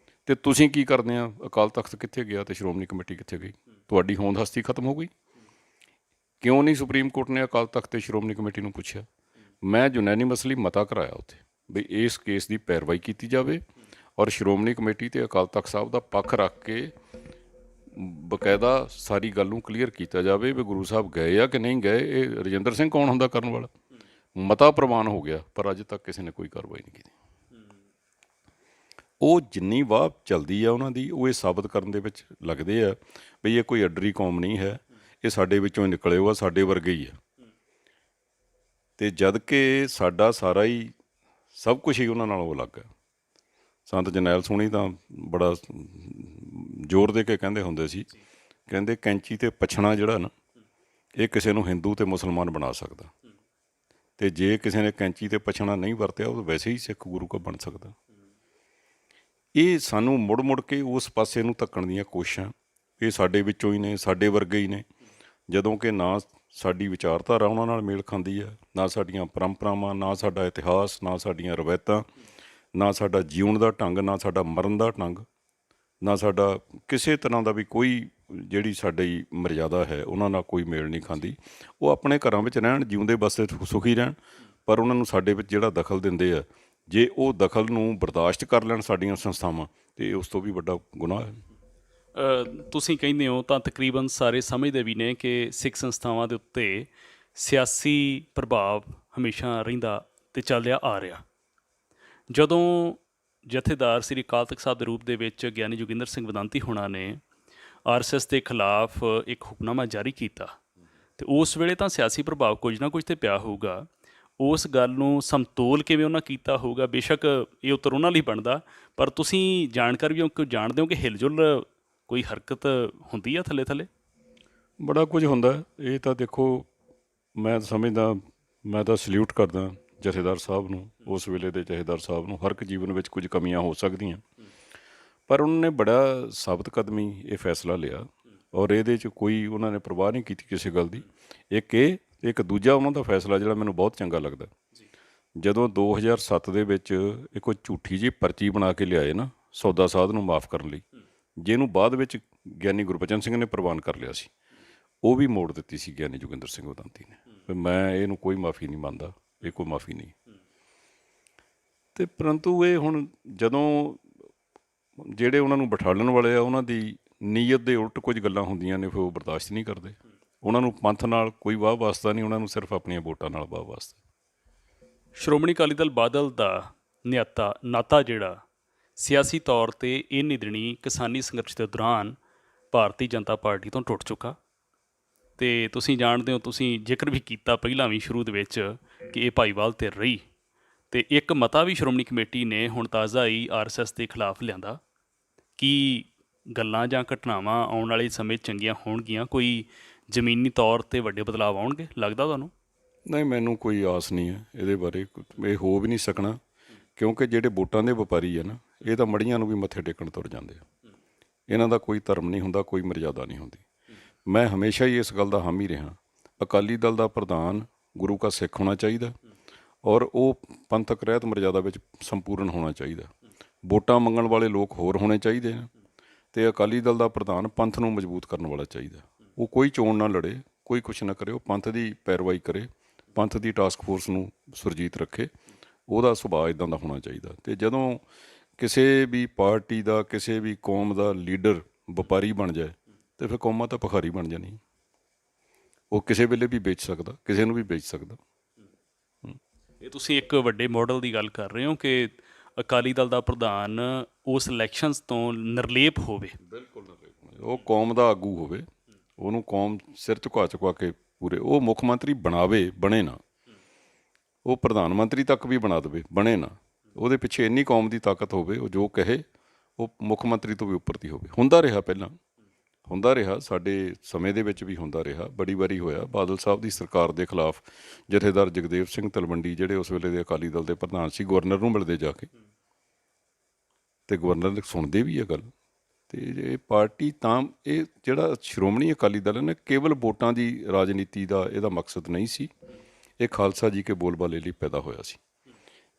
ਅਤੇ ਤੁਸੀਂ ਕੀ ਕਰਦੇ ਆ, ਅਕਾਲ ਤਖਤ ਕਿੱਥੇ ਗਿਆ ਅਤੇ ਸ਼੍ਰੋਮਣੀ ਕਮੇਟੀ ਕਿੱਥੇ ਗਈ? ਤੁਹਾਡੀ ਹੋਂਦ ਹਸਤੀ ਖਤਮ ਹੋ ਗਈ। ਕਿਉਂ ਨਹੀਂ ਸੁਪਰੀਮ ਕੋਰਟ ਨੇ ਅਕਾਲ ਤਖਤ ਅਤੇ ਸ਼੍ਰੋਮਣੀ ਕਮੇਟੀ ਨੂੰ ਪੁੱਛਿਆ? ਮੈਂ ਯੂਨੈਨੀਮਸਲੀ ਮਤਾ ਕਰਾਇਆ ਉੱਥੇ ਵੀ ਇਸ ਕੇਸ ਦੀ ਪੈਰਵਾਈ ਕੀਤੀ ਜਾਵੇ ਔਰ ਸ਼੍ਰੋਮਣੀ ਕਮੇਟੀ ਅਤੇ ਅਕਾਲ ਤਖਤ ਸਾਹਿਬ ਦਾ ਪੱਖ ਰੱਖ ਕੇ ਬਕਾਇਦਾ ਸਾਰੀ ਗੱਲ ਨੂੰ ਕਲੀਅਰ ਕੀਤਾ ਜਾਵੇ ਵੀ ਗੁਰੂ ਸਾਹਿਬ ਗਏ ਆ ਕਿ ਨਹੀਂ ਗਏ। ਇਹ ਰਜਿੰਦਰ ਸਿੰਘ ਕੌਣ ਹੁੰਦਾ ਕਰਨ ਵਾਲਾ? ਮਤਾ ਪ੍ਰਵਾਨ ਹੋ ਗਿਆ, ਪਰ ਅੱਜ ਤੱਕ ਕਿਸੇ ਨੇ ਕੋਈ ਕਾਰਵਾਈ ਨਹੀਂ ਕੀਤੀ। ਉਹ ਜਿੰਨੀ ਵਾਹ ਚੱਲਦੀ ਆ ਉਹਨਾਂ ਦੀ, ਉਹ ਇਹ ਸਾਬਤ ਕਰਨ ਦੇ ਵਿੱਚ ਲੱਗਦੇ ਆ ਵੀ ਇਹ ਕੋਈ ਅੱਡਰੀ ਕੌਮ ਨਹੀਂ ਹੈ, ਇਹ ਸਾਡੇ ਵਿੱਚੋਂ ਹੀ ਨਿਕਲੇ ਹੋ ਆ, ਸਾਡੇ ਵਰਗੇ ਹੀ ਆ। ਅਤੇ ਜਦ ਕਿ ਸਾਡਾ ਸਾਰਾ ਹੀ ਸਭ ਕੁਛ ਹੀ ਉਹਨਾਂ ਨਾਲੋਂ ਅਲੱਗ ਹੈ। ਸੰਤ ਜਰਨੈਲ ਸੋਹਣੀ ਤਾਂ ਬੜਾ ਜ਼ੋਰ ਦੇ ਕੇ ਕਹਿੰਦੇ ਹੁੰਦੇ ਸੀ, ਕਹਿੰਦੇ ਕੈਂਚੀ ਅਤੇ ਪਛਣਾ ਜਿਹੜਾ ਨਾ, ਇਹ ਕਿਸੇ ਨੂੰ ਹਿੰਦੂ ਅਤੇ ਮੁਸਲਮਾਨ ਬਣਾ ਸਕਦਾ, ਅਤੇ ਜੇ ਕਿਸੇ ਨੇ ਕੈਂਚੀ ਅਤੇ ਪਛਣਾ ਨਹੀਂ ਵਰਤਿਆ ਉਹ ਵੈਸੇ ਹੀ ਸਿੱਖ ਗੁਰੂ ਕਾ ਬਣ ਸਕਦਾ। ਇਹ ਸਾਨੂੰ ਮੁੜ ਮੁੜ ਕੇ ਉਸ ਪਾਸੇ ਨੂੰ ਧੱਕਣ ਦੀਆਂ ਕੋਸ਼ਿਸ਼ਾਂ, ਇਹ ਸਾਡੇ ਵਿੱਚੋਂ ਹੀ ਨੇ, ਸਾਡੇ ਵਰਗੇ ਹੀ ਨੇ, ਜਦੋਂ ਕਿ ਨਾ ਸਾਡੀ ਵਿਚਾਰਧਾਰਾ ਉਹਨਾਂ ਨਾਲ ਮੇਲ ਖਾਂਦੀ ਹੈ, ਨਾ ਸਾਡੀਆਂ ਪਰੰਪਰਾਵਾਂ, ਨਾ ਸਾਡਾ ਇਤਿਹਾਸ, ਨਾ ਸਾਡੀਆਂ ਰਵਾਇਤਾਂ, ਨਾ ਸਾਡਾ ਜਿਉਣ ਦਾ ਢੰਗ, ਨਾ ਸਾਡਾ ਮਰਨ ਦਾ ਢੰਗ, ਨਾ ਸਾਡਾ ਕਿਸੇ ਤਰ੍ਹਾਂ ਦਾ ਵੀ ਕੋਈ ਜਿਹੜੀ ਸਾਡੀ ਮਰਿਆਦਾ ਹੈ ਉਹਨਾਂ ਨਾਲ ਕੋਈ ਮੇਲ ਨਹੀਂ ਖਾਂਦੀ। ਉਹ ਆਪਣੇ ਘਰਾਂ ਵਿੱਚ ਰਹਿਣ, ਜਿਉਂਦੇ ਬਸਦੇ ਸੁਖੀ ਰਹਿਣ, ਪਰ ਉਹਨਾਂ ਨੂੰ ਸਾਡੇ ਵਿੱਚ ਜਿਹੜਾ ਦਖਲ ਦਿੰਦੇ ਆ, ਜੇ ਉਹ ਦਖਲ ਨੂੰ ਬਰਦਾਸ਼ਤ ਕਰ ਲੈਣ ਸਾਡੀਆਂ ਸੰਸਥਾਵਾਂ, ਅਤੇ ਉਸ ਤੋਂ ਵੀ ਵੱਡਾ ਗੁਨਾਹ ਹੈ। ਤੁਸੀਂ ਕਹਿੰਦੇ ਹੋ ਤਾਂ ਤਕਰੀਬਨ ਸਾਰੇ ਸਮਝਦੇ ਵੀ ਨੇ ਕਿ ਸਿੱਖ ਸੰਸਥਾਵਾਂ ਦੇ ਉੱਤੇ ਸਿਆਸੀ ਪ੍ਰਭਾਵ ਹਮੇਸ਼ਾ ਰਹਿੰਦਾ ਅਤੇ ਚੱਲਿਆ ਆ ਰਿਹਾ। ਜਦੋਂ ਜਥੇਦਾਰ ਸ੍ਰੀ ਅਕਾਲ ਤਖਤ ਸਾਹਿਬ ਦੇ ਰੂਪ ਦੇ ਵਿੱਚ ਗਿਆਨੀ ਜੋਗਿੰਦਰ ਸਿੰਘ ਵੇਦਾਂਤੀ ਹੋਣਾ ਨੇ RSS ਦੇ ਖਿਲਾਫ ਇੱਕ ਹੁਕਮਨਾਮਾ ਜਾਰੀ ਕੀਤਾ, ਅਤੇ ਉਸ ਵੇਲੇ ਤਾਂ ਸਿਆਸੀ ਪ੍ਰਭਾਵ ਕੁਝ ਨਾ ਕੁਝ ਤਾਂ ਪਿਆ ਹੋਊਗਾ। ਉਸ ਗੱਲ ਨੂੰ ਸਮਤੋਲ ਕਿਵੇਂ ਉਹਨਾਂ ਕੀਤਾ ਹੋਊਗਾ? ਬੇਸ਼ੱਕ ਇਹ ਉੱਤਰ ਉਹਨਾਂ ਲਈ ਬਣਦਾ, ਪਰ ਤੁਸੀਂ ਜਾਣਕਾਰ ਵੀ ਹੋ, ਜਾਣਦੇ ਹੋ ਕਿ ਹਿਲਜੁਲ ਕੋਈ ਹਰਕਤ ਹੁੰਦੀ ਆ ਥੱਲੇ ਥੱਲੇ? ਬੜਾ ਕੁਝ ਹੁੰਦਾ। ਇਹ ਤਾਂ ਦੇਖੋ, ਮੈਂ ਸਮਝਦਾ, ਮੈਂ ਤਾਂ ਸਲਿਊਟ ਕਰਦਾ ਜਥੇਦਾਰ ਸਾਹਿਬ ਨੂੰ, ਉਸ ਵੇਲੇ ਦੇ ਜਥੇਦਾਰ ਸਾਹਿਬ ਨੂੰ। ਹਰ ਇੱਕ ਜੀਵਨ ਵਿੱਚ ਕੁਝ ਕਮੀਆਂ ਹੋ ਸਕਦੀਆਂ, ਪਰ ਉਹਨਾਂ ਨੇ ਬੜਾ ਸਾਬਤ ਕਦਮੀ ਇਹ ਫੈਸਲਾ ਲਿਆ, ਔਰ ਇਹਦੇ 'ਚ ਕੋਈ ਉਹਨਾਂ ਨੇ ਪਰਵਾਹ ਨਹੀਂ ਕੀਤੀ ਕਿਸੇ ਗੱਲ ਦੀ। ਇੱਕ ਦੂਜਾ ਉਹਨਾਂ ਦਾ ਫੈਸਲਾ ਜਿਹੜਾ ਮੈਨੂੰ ਬਹੁਤ ਚੰਗਾ ਲੱਗਦਾ, ਜਦੋਂ 2007 ਦੇ ਵਿੱਚ ਇਹ ਕੋਈ ਝੂਠੀ ਜਿਹੀ ਪਰਚੀ ਬਣਾ ਕੇ ਲਿਆਏ ਨਾ ਸੌਦਾ ਸਾਧ ਨੂੰ ਮਾफ़ ਕਰਨ ਲਈ, ਜਿਹਨੂੰ ਬਾਅਦ ਵਿੱਚ ਗਿਆਨੀ ਗੁਰਬਚਨ ਸਿੰਘ ਨੇ ਪ੍ਰਵਾਨ ਕਰ ਲਿਆ ਸੀ, ਉਹ ਵੀ ਮੋੜ ਦਿੱਤੀ ਸੀ ਗਿਆਨੀ ਜੋਗਿੰਦਰ ਸਿੰਘ ਵੇਦਾਂਤੀ ਨੇ। ਮੈਂ ਇਹਨੂੰ ਕੋਈ ਮਾफ़ੀ ਨਹੀਂ ਮੰਨਦਾ, ਇਹ ਕੋਈ ਮਾਫ਼ੀ ਨਹੀਂ। ਅਤੇ ਪਰੰਤੂ ਇਹ ਹੁਣ ਜਦੋਂ ਜਿਹੜੇ ਉਹਨਾਂ ਨੂੰ ਬਿਠਾਲਣ ਵਾਲੇ ਆ, ਉਹਨਾਂ ਦੀ ਨੀਅਤ ਦੇ ਉਲਟ ਕੁਝ ਗੱਲਾਂ ਹੁੰਦੀਆਂ ਨੇ, ਫਿਰ ਉਹ ਬਰਦਾਸ਼ਤ ਨਹੀਂ ਕਰਦੇ। ਉਹਨਾਂ ਨੂੰ ਪੰਥ ਨਾਲ ਕੋਈ ਵਾਹ ਵਾਸਤਾ ਨਹੀਂ, ਉਹਨਾਂ ਨੂੰ ਸਿਰਫ ਆਪਣੀਆਂ ਵੋਟਾਂ ਨਾਲ ਵਾਹ ਵਾਸਤਾ। ਸ਼੍ਰੋਮਣੀ ਅਕਾਲੀ ਦਲ ਬਾਦਲ ਦਾ ਨਾਤਾ ਜਿਹੜਾ ਸਿਆਸੀ ਤੌਰ 'ਤੇ ਇਹ ਨਿਦਣੀ ਕਿਸਾਨੀ ਸੰਘਰਸ਼ ਦੇ ਦੌਰਾਨ ਭਾਰਤੀ ਜਨਤਾ ਪਾਰਟੀ ਤੋਂ ਟੁੱਟ ਚੁੱਕਾ। ਅਤੇ ਤੁਸੀਂ ਜਾਣਦੇ ਹੋ, ਤੁਸੀਂ ਜ਼ਿਕਰ ਵੀ ਕੀਤਾ ਪਹਿਲਾਂ ਵੀ ਸ਼ੁਰੂ ਦੇ ਵਿੱਚ ਕਿ ਇਹ ਭਾਈਵਾਲ ਧਿਰ ਰਹੀ, ਅਤੇ ਇੱਕ ਮਤਾ ਵੀ ਸ਼੍ਰੋਮਣੀ ਕਮੇਟੀ ਨੇ ਹੁਣ ਤਾਜ਼ਾ ਹੀ RSS ਦੇ ਖਿਲਾਫ ਲਿਆਂਦਾ। ਕੀ ਗੱਲਾਂ ਜਾਂ ਘਟਨਾਵਾਂ ਆਉਣ ਵਾਲੇ ਸਮੇਂ ਚੰਗੀਆਂ ਹੋਣਗੀਆਂ? ਕੋਈ ਜ਼ਮੀਨੀ ਤੌਰ 'ਤੇ ਵੱਡੇ ਬਦਲਾਅ ਆਉਣਗੇ, ਲੱਗਦਾ ਤੁਹਾਨੂੰ? ਨਹੀਂ, ਮੈਨੂੰ ਕੋਈ ਆਸ ਨਹੀਂ ਹੈ ਇਹਦੇ ਬਾਰੇ। ਇਹ ਹੋ ਵੀ ਨਹੀਂ ਸਕਣਾ, ਕਿਉਂਕਿ ਜਿਹੜੇ ਵੋਟਾਂ ਦੇ ਵਪਾਰੀ ਆ ਨਾ, ਇਹ ਤਾਂ ਮੜੀਆਂ ਨੂੰ ਵੀ ਮੱਥੇ ਟੇਕਣ ਤੁਰ ਜਾਂਦੇ ਆ। ਇਹਨਾਂ ਦਾ ਕੋਈ ਧਰਮ ਨਹੀਂ ਹੁੰਦਾ, ਕੋਈ ਮਰਿਆਦਾ ਨਹੀਂ ਹੁੰਦੀ। ਮੈਂ ਹਮੇਸ਼ਾ ਹੀ ਇਸ ਗੱਲ ਦਾ ਹਾਮੀ ਰਿਹਾ, ਅਕਾਲੀ ਦਲ ਦਾ ਪ੍ਰਧਾਨ ਗੁਰੂ ਕਾ ਸਿੱਖ ਹੋਣਾ ਚਾਹੀਦਾ, ਔਰ ਉਹ ਪੰਥਕ ਰਹਿਤ ਮਰਿਆਦਾ ਵਿੱਚ ਸੰਪੂਰਨ ਹੋਣਾ ਚਾਹੀਦਾ। ਵੋਟਾਂ ਮੰਗਣ ਵਾਲੇ ਲੋਕ ਹੋਰ ਹੋਣੇ ਚਾਹੀਦੇ ਨੇ, ਅਤੇ ਅਕਾਲੀ ਦਲ ਦਾ ਪ੍ਰਧਾਨ ਪੰਥ ਨੂੰ ਮਜ਼ਬੂਤ ਕਰਨ ਵਾਲਾ ਚਾਹੀਦਾ। ਉਹ ਕੋਈ ਚੋਣ ਨਾ ਲੜੇ, ਕੋਈ ਕੁਛ ਨਾ ਕਰੇ, ਉਹ ਪੰਥ ਦੀ ਪੈਰਵਾਈ ਕਰੇ, ਪੰਥ ਦੀ ਟਾਸਕ ਫੋਰਸ ਨੂੰ ਸੁਰਜੀਤ ਰੱਖੇ, ਉਹਦਾ ਸੁਭਾਅ ਇੱਦਾਂ ਦਾ ਹੋਣਾ ਚਾਹੀਦਾ। ਅਤੇ ਜਦੋਂ ਕਿਸੇ ਵੀ ਪਾਰਟੀ ਦਾ, ਕਿਸੇ ਵੀ ਕੌਮ ਦਾ ਲੀਡਰ ਵਪਾਰੀ ਬਣ ਜਾਏ ਅਤੇ ਫਿਰ ਕੌਮਾਂ ਤਾਂ ਭਿਖਾਰੀ ਬਣ ਜਾਣੀ। ਉਹ ਕਿਸੇ ਵੇਲੇ ਵੀ ਵੇਚ ਸਕਦਾ, ਕਿਸੇ ਨੂੰ ਵੀ ਵੇਚ ਸਕਦਾ। ਇਹ ਤੁਸੀਂ ਇੱਕ ਵੱਡੇ ਮਾਡਲ ਦੀ ਗੱਲ ਕਰ ਰਹੇ ਹੋ ਕਿ ਅਕਾਲੀ ਦਲ ਦਾ ਪ੍ਰਧਾਨ ਉਸ ਇਲੈਕਸ਼ਨਸ ਤੋਂ ਨਿਰਲੇਪ ਹੋਵੇ। ਬਿਲਕੁਲ, ਉਹ ਕੌਮ ਦਾ ਆਗੂ ਹੋਵੇ, ਉਹਨੂੰ ਕੌਮ ਸਿਰ ਝੁਕਾ ਝੁਕਾ ਕੇ ਪੂਰੇ, ਉਹ ਮੁੱਖ ਮੰਤਰੀ ਬਣਾਵੇ, ਬਣੇ ਨਾ, ਉਹ ਪ੍ਰਧਾਨ ਮੰਤਰੀ ਤੱਕ ਵੀ ਬਣਾ ਦੇਵੇ, ਬਣੇ ਨਾ, ਉਹਦੇ ਪਿੱਛੇ ਇੰਨੀ ਕੌਮ ਦੀ ਤਾਕਤ ਹੋਵੇ, ਉਹ ਜੋ ਕਹੇ ਉਹ ਮੁੱਖ ਮੰਤਰੀ ਤੋਂ ਵੀ ਉੱਪਰ ਦੀ ਹੋਵੇ। ਹੁੰਦਾ ਰਿਹਾ, ਪਹਿਲਾਂ ਹੁੰਦਾ ਰਿਹਾ, ਸਾਡੇ ਸਮੇਂ ਦੇ ਵਿੱਚ ਵੀ ਹੁੰਦਾ ਰਿਹਾ, ਬੜੀ ਵਾਰੀ ਹੋਇਆ। ਬਾਦਲ ਸਾਹਿਬ ਦੀ ਸਰਕਾਰ ਦੇ ਖਿਲਾਫ ਜਥੇਦਾਰ ਜਗਦੇਵ ਸਿੰਘ ਤਲਵੰਡੀ, ਜਿਹੜੇ ਉਸ ਵੇਲੇ ਦੇ ਅਕਾਲੀ ਦਲ ਦੇ ਪ੍ਰਧਾਨ ਸੀ, ਗਵਰਨਰ ਨੂੰ ਮਿਲਦੇ ਜਾ ਕੇ, ਅਤੇ ਗਵਰਨਰ ਸੁਣਦੇ ਵੀ ਇਹ ਗੱਲ। ਅਤੇ ਇਹ ਪਾਰਟੀ ਤਾਂ, ਇਹ ਜਿਹੜਾ ਸ਼੍ਰੋਮਣੀ ਅਕਾਲੀ ਦਲ ਹੈ ਨਾ, ਕੇਵਲ ਵੋਟਾਂ ਦੀ ਰਾਜਨੀਤੀ ਦਾ ਇਹਦਾ ਮਕਸਦ ਨਹੀਂ ਸੀ। ਇਹ ਖਾਲਸਾ ਜੀ ਕੇ ਬੋਲਬਾਲੇ ਲਈ ਪੈਦਾ ਹੋਇਆ ਸੀ।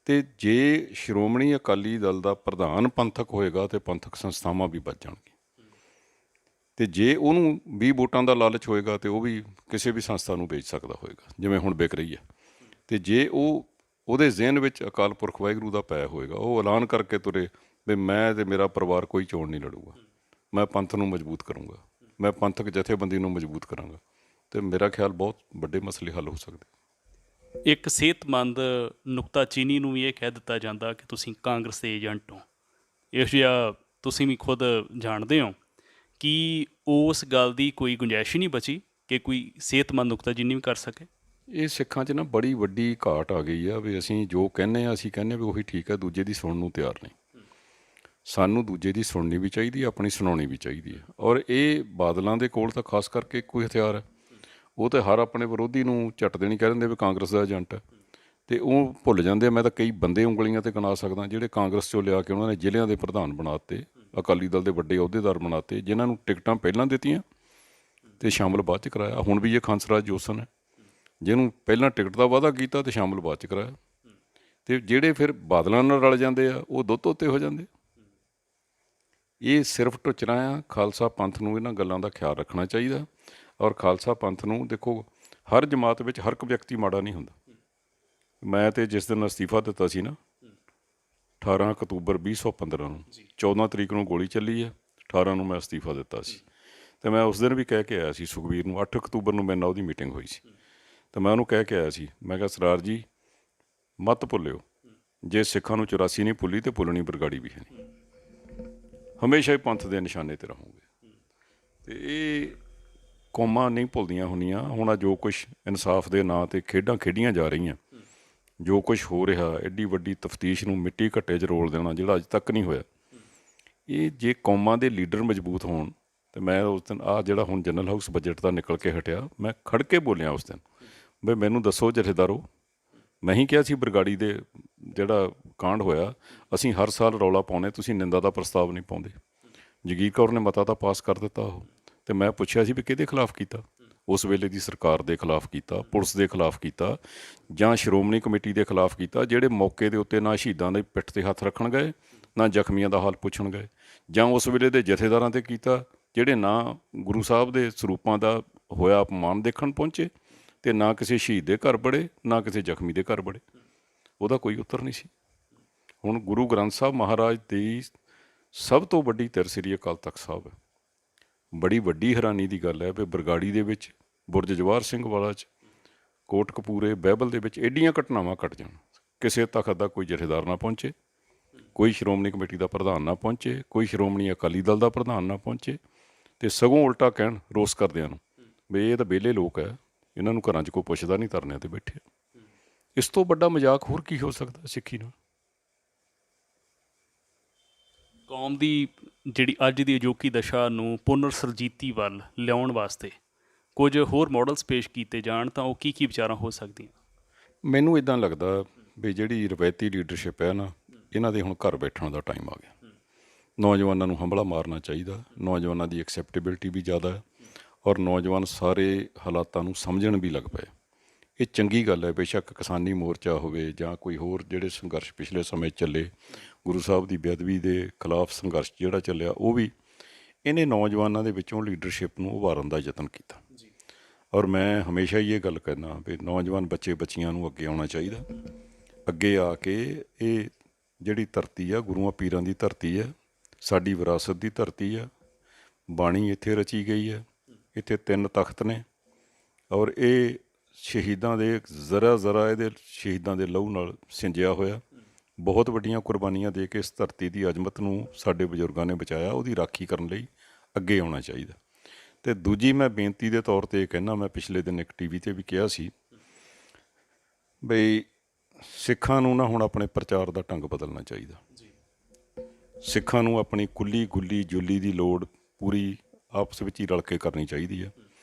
ਅਤੇ ਜੇ ਸ਼੍ਰੋਮਣੀ ਅਕਾਲੀ ਦਲ ਦਾ ਪ੍ਰਧਾਨ ਪੰਥਕ ਹੋਏਗਾ ਤਾਂ ਪੰਥਕ ਸੰਸਥਾਵਾਂ ਵੀ ਬਚ ਜਾਣਗੀਆਂ। ਅਤੇ ਜੇ ਉਹਨੂੰ 20 ਵੋਟਾਂ ਦਾ ਲਾਲਚ ਹੋਏਗਾ ਤਾਂ ਉਹ ਵੀ ਕਿਸੇ ਵੀ ਸੰਸਥਾ ਨੂੰ ਵੇਚ ਸਕਦਾ ਹੋਏਗਾ, ਜਿਵੇਂ ਹੁਣ ਵਿਕ ਰਹੀ ਹੈ। ਅਤੇ ਜੇ ਉਹਦੇ ਜ਼ਿਹਨ ਵਿੱਚ ਅਕਾਲ ਪੁਰਖ ਵਾਹਿਗੁਰੂ ਦਾ ਪੈ ਹੋਏਗਾ, ਉਹ ਐਲਾਨ ਕਰਕੇ ਤੁਰੇ ਵੀ ਮੈਂ ਅਤੇ ਮੇਰਾ ਪਰਿਵਾਰ ਕੋਈ ਚੋਣ ਨਹੀਂ ਲੜੂਗਾ, ਮੈਂ ਪੰਥ ਨੂੰ ਮਜ਼ਬੂਤ ਕਰੂੰਗਾ, ਮੈਂ ਪੰਥਕ ਜਥੇਬੰਦੀ ਨੂੰ ਮਜ਼ਬੂਤ ਕਰਾਂਗਾ, ਅਤੇ ਮੇਰਾ ਖਿਆਲ ਬਹੁਤ ਵੱਡੇ ਮਸਲੇ ਹੱਲ ਹੋ ਸਕਦੇ। ਇੱਕ ਸਿਹਤਮੰਦ ਨੁਕਤਾਚੀਨੀ ਨੂੰ ਵੀ ਇਹ ਕਹਿ ਦਿੱਤਾ ਜਾਂਦਾ ਕਿ ਤੁਸੀਂ ਕਾਂਗਰਸ ਦੇ ਏਜੰਟ ਹੋ। ਇਹੋ ਜਿਹਾ ਤੁਸੀਂ ਵੀ ਖੁਦ ਜਾਣਦੇ ਹੋ ਕਿ ਉਸ ਗੱਲ ਦੀ ਕੋਈ ਗੁੰਜਾਇਸ਼ ਹੀ ਨਹੀਂ ਬਚੀ ਕਿ ਕੋਈ ਸਿਹਤਮੰਦ ਨੁਕਤਾਚੀਨੀ ਵੀ ਕਰ ਸਕੇ। ਇਹ ਸਿੱਖਾਂ 'ਚ ਨਾ ਬੜੀ ਵੱਡੀ ਘਾਟ ਆ ਗਈ ਆ ਵੀ ਅਸੀਂ ਜੋ ਕਹਿੰਦੇ ਹਾਂ, ਅਸੀਂ ਕਹਿੰਦੇ ਵੀ ਉਹੀ ਠੀਕ ਹੈ, ਦੂਜੇ ਦੀ ਸੁਣਨ ਨੂੰ ਤਿਆਰ ਨਹੀਂ। ਸਾਨੂੰ ਦੂਜੇ ਦੀ ਸੁਣਨੀ ਵੀ ਚਾਹੀਦੀ ਹੈ, ਆਪਣੀ ਸੁਣਾਉਣੀ ਵੀ ਚਾਹੀਦੀ ਹੈ। ਔਰ ਇਹ ਬਾਦਲਾਂ ਦੇ ਕੋਲ ਤਾਂ ਖਾਸ ਕਰਕੇ ਕੋਈ ਹਥਿਆਰ ਹੈ, ਉਹ ਤਾਂ ਹਰ ਆਪਣੇ ਵਿਰੋਧੀ ਨੂੰ ਝੱਟ ਦੇਣੀ ਕਹਿ ਦਿੰਦੇ ਵੀ ਕਾਂਗਰਸ ਦਾ ਏਜੰਟ ਹੈ। ਅਤੇ ਉਹ ਭੁੱਲ ਜਾਂਦੇ ਆ, ਮੈਂ ਤਾਂ ਕਈ ਬੰਦੇ ਉਂਗਲੀਆਂ 'ਤੇ ਗਿਣਾ ਸਕਦਾ ਜਿਹੜੇ ਕਾਂਗਰਸ 'ਚੋਂ ਲਿਆ ਕੇ ਉਹਨਾਂ ਨੇ ਜ਼ਿਲ੍ਹਿਆਂ ਦੇ ਪ੍ਰਧਾਨ ਬਣਾ ਦਿੱਤੇ, ਅਕਾਲੀ ਦਲ ਦੇ ਵੱਡੇ ਅਹੁਦੇਦਾਰ ਬਣਾ ਦਿੱਤੇ, ਜਿਨ੍ਹਾਂ ਨੂੰ ਟਿਕਟਾਂ ਪਹਿਲਾਂ ਦਿੱਤੀਆਂ ਅਤੇ ਸ਼ਾਮਲ ਬਾਅਦ 'ਚ ਕਰਾਇਆ। ਹੁਣ ਵੀ ਇਹ ਹੰਸਰਾਜ ਜੋਸਨ ਹੈ, ਜਿਹਨੂੰ ਪਹਿਲਾਂ ਟਿਕਟ ਦਾ ਵਾਅਦਾ ਕੀਤਾ ਅਤੇ ਸ਼ਾਮਲ ਬਾਅਦ 'ਚ ਕਰਾਇਆ। ਅਤੇ ਜਿਹੜੇ ਫਿਰ ਬਾਦਲਾਂ ਨਾਲ ਰਲ ਜਾਂਦੇ ਆ, ਉਹ ਦੁੱਧ ਧੋਤੇ ਹੋ ਜਾਂਦੇ। ਇਹ ਸਿਰਫ ਟੁੱਚਰਾਂ ਆ। ਖਾਲਸਾ ਪੰਥ ਨੂੰ ਇਹਨਾਂ ਗੱਲਾਂ ਦਾ ਖਿਆਲ ਰੱਖਣਾ ਚਾਹੀਦਾ। ਔਰ ਖਾਲਸਾ ਪੰਥ ਨੂੰ ਦੇਖੋ, ਹਰ ਜਮਾਤ ਵਿੱਚ ਹਰ ਇੱਕ ਵਿਅਕਤੀ ਮਾੜਾ ਨਹੀਂ ਹੁੰਦਾ। ਮੈਂ ਤਾਂ ਜਿਸ ਦਿਨ ਅਸਤੀਫਾ ਦਿੱਤਾ ਸੀ ਨਾ, 18 ਅਕਤੂਬਰ 2015 ਨੂੰ, 14 ਤਰੀਕ ਨੂੰ ਗੋਲੀ ਚੱਲੀ ਹੈ, 18 ਨੂੰ ਮੈਂ ਅਸਤੀਫਾ ਦਿੱਤਾ ਸੀ। ਅਤੇ ਮੈਂ ਉਸ ਦਿਨ ਵੀ ਕਹਿ ਕੇ ਆਇਆ ਸੀ ਸੁਖਬੀਰ ਨੂੰ, 8 ਅਕਤੂਬਰ ਨੂੰ ਮੇਰੇ ਨਾਲ ਉਹਦੀ ਮੀਟਿੰਗ ਹੋਈ ਸੀ, ਅਤੇ ਮੈਂ ਉਹਨੂੰ ਕਹਿ ਕੇ ਆਇਆ ਸੀ, ਮੈਂ ਕਿਹਾ ਸਰਦਾਰ ਜੀ ਮਤ ਭੁੱਲਿਓ, ਜੇ ਸਿੱਖਾਂ ਨੂੰ 84 ਨਹੀਂ ਭੁੱਲੀ ਅਤੇ ਭੁੱਲਣੀ ਬਰਗਾੜੀ ਵੀ ਹੈ ਨਹੀਂ, ਹਮੇਸ਼ਾ ਹੀ ਪੰਥ ਦੇ ਨਿਸ਼ਾਨੇ 'ਤੇ ਰਹੋਗੇ। ਅਤੇ ਇਹ ਕੌਮਾਂ ਨਹੀਂ ਭੁੱਲਦੀਆਂ ਹੁੰਦੀਆਂ। ਹੁਣ ਜੋ ਕੁਛ ਇਨਸਾਫ ਦੇ ਨਾਂ 'ਤੇ ਖੇਡਾਂ ਖੇਡੀਆਂ ਜਾ ਰਹੀਆਂ, ਜੋ ਕੁਛ ਹੋ ਰਿਹਾ, ਐਡੀ ਵੱਡੀ ਤਫਤੀਸ਼ ਨੂੰ ਮਿੱਟੀ ਘੱਟੇ 'ਚ ਰੋਲ ਦੇਣਾ ਜਿਹੜਾ ਅੱਜ ਤੱਕ ਨਹੀਂ ਹੋਇਆ, ਇਹ ਜੇ ਕੌਮਾਂ ਦੇ ਲੀਡਰ ਮਜ਼ਬੂਤ ਹੋਣ। ਅਤੇ ਮੈਂ ਉਸ ਦਿਨ ਜਿਹੜਾ ਹੁਣ ਜਨਰਲ ਹਾਊਸ ਬਜਟ ਦਾ ਨਿਕਲ ਕੇ ਹਟਿਆ, ਮੈਂ ਖੜ ਕੇ ਬੋਲਿਆ ਉਸ ਦਿਨ ਬਈ ਮੈਨੂੰ ਦੱਸੋ ਜਥੇਦਾਰੋ, ਮੈਂ ਹੀ ਕਿਹਾ ਸੀ ਬਰਗਾੜੀ ਦੇ ਜਿਹੜਾ ਕਾਂਡ ਹੋਇਆ, ਅਸੀਂ ਹਰ ਸਾਲ ਰੌਲਾ ਪਾਉਂਦੇ, ਤੁਸੀਂ ਨਿੰਦਾ ਦਾ ਪ੍ਰਸਤਾਵ ਨਹੀਂ ਪਾਉਂਦੇ। ਜਗੀਰ ਕੌਰ ਨੇ ਮਤਾ ਤਾਂ ਪਾਸ ਕਰ ਦਿੱਤਾ ਉਹ, ਅਤੇ ਮੈਂ ਪੁੱਛਿਆ ਸੀ ਵੀ ਕਿਹਦੇ ਖਿਲਾਫ ਕੀਤਾ? ਉਸ ਵੇਲੇ ਦੀ ਸਰਕਾਰ ਦੇ ਖਿਲਾਫ ਕੀਤਾ, ਪੁਲਿਸ ਦੇ ਖਿਲਾਫ ਕੀਤਾ, ਜਾਂ ਸ਼੍ਰੋਮਣੀ ਕਮੇਟੀ ਦੇ ਖਿਲਾਫ ਕੀਤਾ, ਜਿਹੜੇ ਮੌਕੇ ਦੇ ਉੱਤੇ ਨਾ ਸ਼ਹੀਦਾਂ ਦੇ ਪਿੱਠ 'ਤੇ ਹੱਥ ਰੱਖਣ ਗਏ, ਨਾ ਜ਼ਖਮੀਆਂ ਦਾ ਹਾਲ ਪੁੱਛਣ ਗਏ, ਜਾਂ ਉਸ ਵੇਲੇ ਦੇ ਜਥੇਦਾਰਾਂ 'ਤੇ ਕੀਤਾ ਜਿਹੜੇ ਨਾ ਗੁਰੂ ਸਾਹਿਬ ਦੇ ਸਰੂਪਾਂ ਦਾ ਹੋਇਆ ਅਪਮਾਨ ਦੇਖਣ ਪਹੁੰਚੇ, ਅਤੇ ਨਾ ਕਿਸੇ ਸ਼ਹੀਦ ਦੇ ਘਰ ਵੜੇ, ਨਾ ਕਿਸੇ ਜ਼ਖਮੀ ਦੇ ਘਰ ਵੜੇ। ਉਹਦਾ ਕੋਈ ਉੱਤਰ ਨਹੀਂ ਸੀ। ਹੁਣ ਗੁਰੂ ਗ੍ਰੰਥ ਸਾਹਿਬ ਮਹਾਰਾਜ ਦੀ ਸਭ ਤੋਂ ਵੱਡੀ ਧਿਰ ਸ੍ਰੀ ਅਕਾਲ ਤਖਤ ਸਾਹਿਬ ਹੈ। ਬੜੀ ਵੱਡੀ ਹੈਰਾਨੀ ਦੀ ਗੱਲ ਹੈ ਵੀ ਬਰਗਾੜੀ ਦੇ ਵਿੱਚ, ਬੁਰਜ ਜਵਾਹਰ ਸਿੰਘ ਵਾਲਾ 'ਚ, ਕੋਟਕਪੂਰੇ, ਬਹਿਬਲ ਦੇ ਵਿੱਚ ਐਡੀਆਂ ਘਟਨਾਵਾਂ ਘਟ ਜਾਣ, ਕਿਸੇ ਤਖਤ ਦਾ ਕੋਈ ਜਥੇਦਾਰ ਨਾ ਪਹੁੰਚੇ, ਕੋਈ ਸ਼੍ਰੋਮਣੀ ਕਮੇਟੀ ਦਾ ਪ੍ਰਧਾਨ ਨਾ ਪਹੁੰਚੇ, ਕੋਈ ਸ਼੍ਰੋਮਣੀ ਅਕਾਲੀ ਦਲ ਦਾ ਪ੍ਰਧਾਨ ਨਾ ਪਹੁੰਚੇ, ਅਤੇ ਸਗੋਂ ਉਲਟਾ ਕਹਿਣ ਰੋਸ ਕਰਦਿਆਂ ਨੂੰ ਵੀ ਇਹ ਤਾਂ ਵਿਹਲੇ ਲੋਕ ਹੈ, ਇਹਨਾਂ ਨੂੰ ਘਰਾਂ 'ਚ ਕੋਈ ਪੁੱਛਦਾ ਨਹੀਂ, ਧਰਨਿਆਂ 'ਤੇ ਬੈਠੇ। ਇਸ ਤੋਂ ਵੱਡਾ ਮਜ਼ਾਕ ਹੋਰ ਕੀ ਹੋ ਸਕਦਾ ਸਿੱਖੀ ਨਾਲ? ਕੌਮ ਦੀ ਜਿਹੜੀ ਅੱਜ ਦੀ ਅਜੋਕੀ ਦਸ਼ਾ ਨੂੰ ਪੁਨਰ ਸਰਜੀਤੀ ਵੱਲ ਲਿਆਉਣ ਵਾਸਤੇ ਕੁਝ ਹੋਰ ਮਾਡਲਸ ਪੇਸ਼ ਕੀਤੇ ਜਾਣ ਤਾਂ ਉਹ ਕੀ ਕੀ ਵਿਚਾਰਾਂ ਹੋ ਸਕਦੀਆਂ? ਮੈਨੂੰ ਇੱਦਾਂ ਲੱਗਦਾ ਵੀ ਜਿਹੜੀ ਰਵਾਇਤੀ ਲੀਡਰਸ਼ਿਪ ਹੈ ਨਾ, ਇਹਨਾਂ ਦੇ ਹੁਣ ਘਰ ਬੈਠਣ ਦਾ ਟਾਈਮ ਆ ਗਿਆ। ਨੌਜਵਾਨਾਂ ਨੂੰ ਹੰਭਲਾ ਮਾਰਨਾ ਚਾਹੀਦਾ। ਨੌਜਵਾਨਾਂ ਦੀ ਐਕਸੈਪਟੇਬਿਲਿਟੀ ਵੀ ਜ਼ਿਆਦਾ ਹੈ, ਔਰ ਨੌਜਵਾਨ ਸਾਰੇ ਹਾਲਾਤਾਂ ਨੂੰ ਸਮਝਣ ਵੀ ਲੱਗ ਪਏ। ਇਹ ਚੰਗੀ ਗੱਲ ਹੈ। ਬੇਸ਼ੱਕ ਕਿਸਾਨੀ ਮੋਰਚਾ ਹੋਵੇ ਜਾਂ ਕੋਈ ਹੋਰ ਜਿਹੜੇ ਸੰਘਰਸ਼ ਪਿਛਲੇ ਸਮੇਂ ਚੱਲੇ, ਗੁਰੂ ਸਾਹਿਬ ਦੀ ਬੇਅਦਬੀ ਦੇ ਖਿਲਾਫ ਸੰਘਰਸ਼ ਜਿਹੜਾ ਚੱਲਿਆ, ਉਹ ਵੀ ਇਹਨੇ ਨੌਜਵਾਨਾਂ ਦੇ ਵਿੱਚੋਂ ਲੀਡਰਸ਼ਿਪ ਨੂੰ ਉਭਾਰਨ ਦਾ ਯਤਨ ਕੀਤਾ। ਔਰ ਮੈਂ ਹਮੇਸ਼ਾ ਹੀ ਇਹ ਗੱਲ ਕਹਿੰਦਾ ਵੀ ਨੌਜਵਾਨ ਬੱਚੇ ਬੱਚੀਆਂ ਨੂੰ ਅੱਗੇ ਆਉਣਾ ਚਾਹੀਦਾ। ਅੱਗੇ ਆ ਕੇ ਇਹ ਜਿਹੜੀ ਧਰਤੀ ਆ ਗੁਰੂਆਂ ਪੀਰਾਂ ਦੀ ਧਰਤੀ ਆ, ਸਾਡੀ ਵਿਰਾਸਤ ਦੀ ਧਰਤੀ ਆ, ਬਾਣੀ ਇੱਥੇ ਰਚੀ ਗਈ ਹੈ, ਇੱਥੇ 3 ਤਖਤ ਨੇ, ਔਰ ਇਹ ਸ਼ਹੀਦਾਂ ਦੇ ਜ਼ਰਾ ਇਹਦੇ ਸ਼ਹੀਦਾਂ ਦੇ ਲਹੂ ਨਾਲ ਸਿੰਜਿਆ ਹੋਇਆ। ਬਹੁਤ ਵੱਡੀਆਂ ਕੁਰਬਾਨੀਆਂ ਦੇ ਕੇ ਇਸ ਧਰਤੀ ਦੀ ਅਜ਼ਮਤ ਨੂੰ ਸਾਡੇ ਬਜ਼ੁਰਗਾਂ ਨੇ ਬਚਾਇਆ। ਉਹਦੀ ਰਾਖੀ ਕਰਨ ਲਈ ਅੱਗੇ ਆਉਣਾ ਚਾਹੀਦਾ। ਅਤੇ ਦੂਜੀ ਮੈਂ ਬੇਨਤੀ ਦੇ ਤੌਰ 'ਤੇ ਇਹ ਕਹਿਣਾ, ਮੈਂ ਪਿਛਲੇ ਦਿਨ ਇੱਕ TV 'ਤੇ ਵੀ ਕਿਹਾ ਸੀ ਬਈ ਸਿੱਖਾਂ ਨੂੰ ਨਾ ਹੁਣ ਆਪਣੇ ਪ੍ਰਚਾਰ ਦਾ ਢੰਗ ਬਦਲਣਾ ਚਾਹੀਦਾ। ਸਿੱਖਾਂ ਨੂੰ ਆਪਣੀ ਕੁੱਲੀ ਗੁੱਲੀ ਜੁੱਲੀ ਦੀ ਲੋੜ ਪੂਰੀ ਆਪਸ ਵਿੱਚ ਹੀ ਰਲ ਕੇ ਕਰਨੀ ਚਾਹੀਦੀ ਹੈ।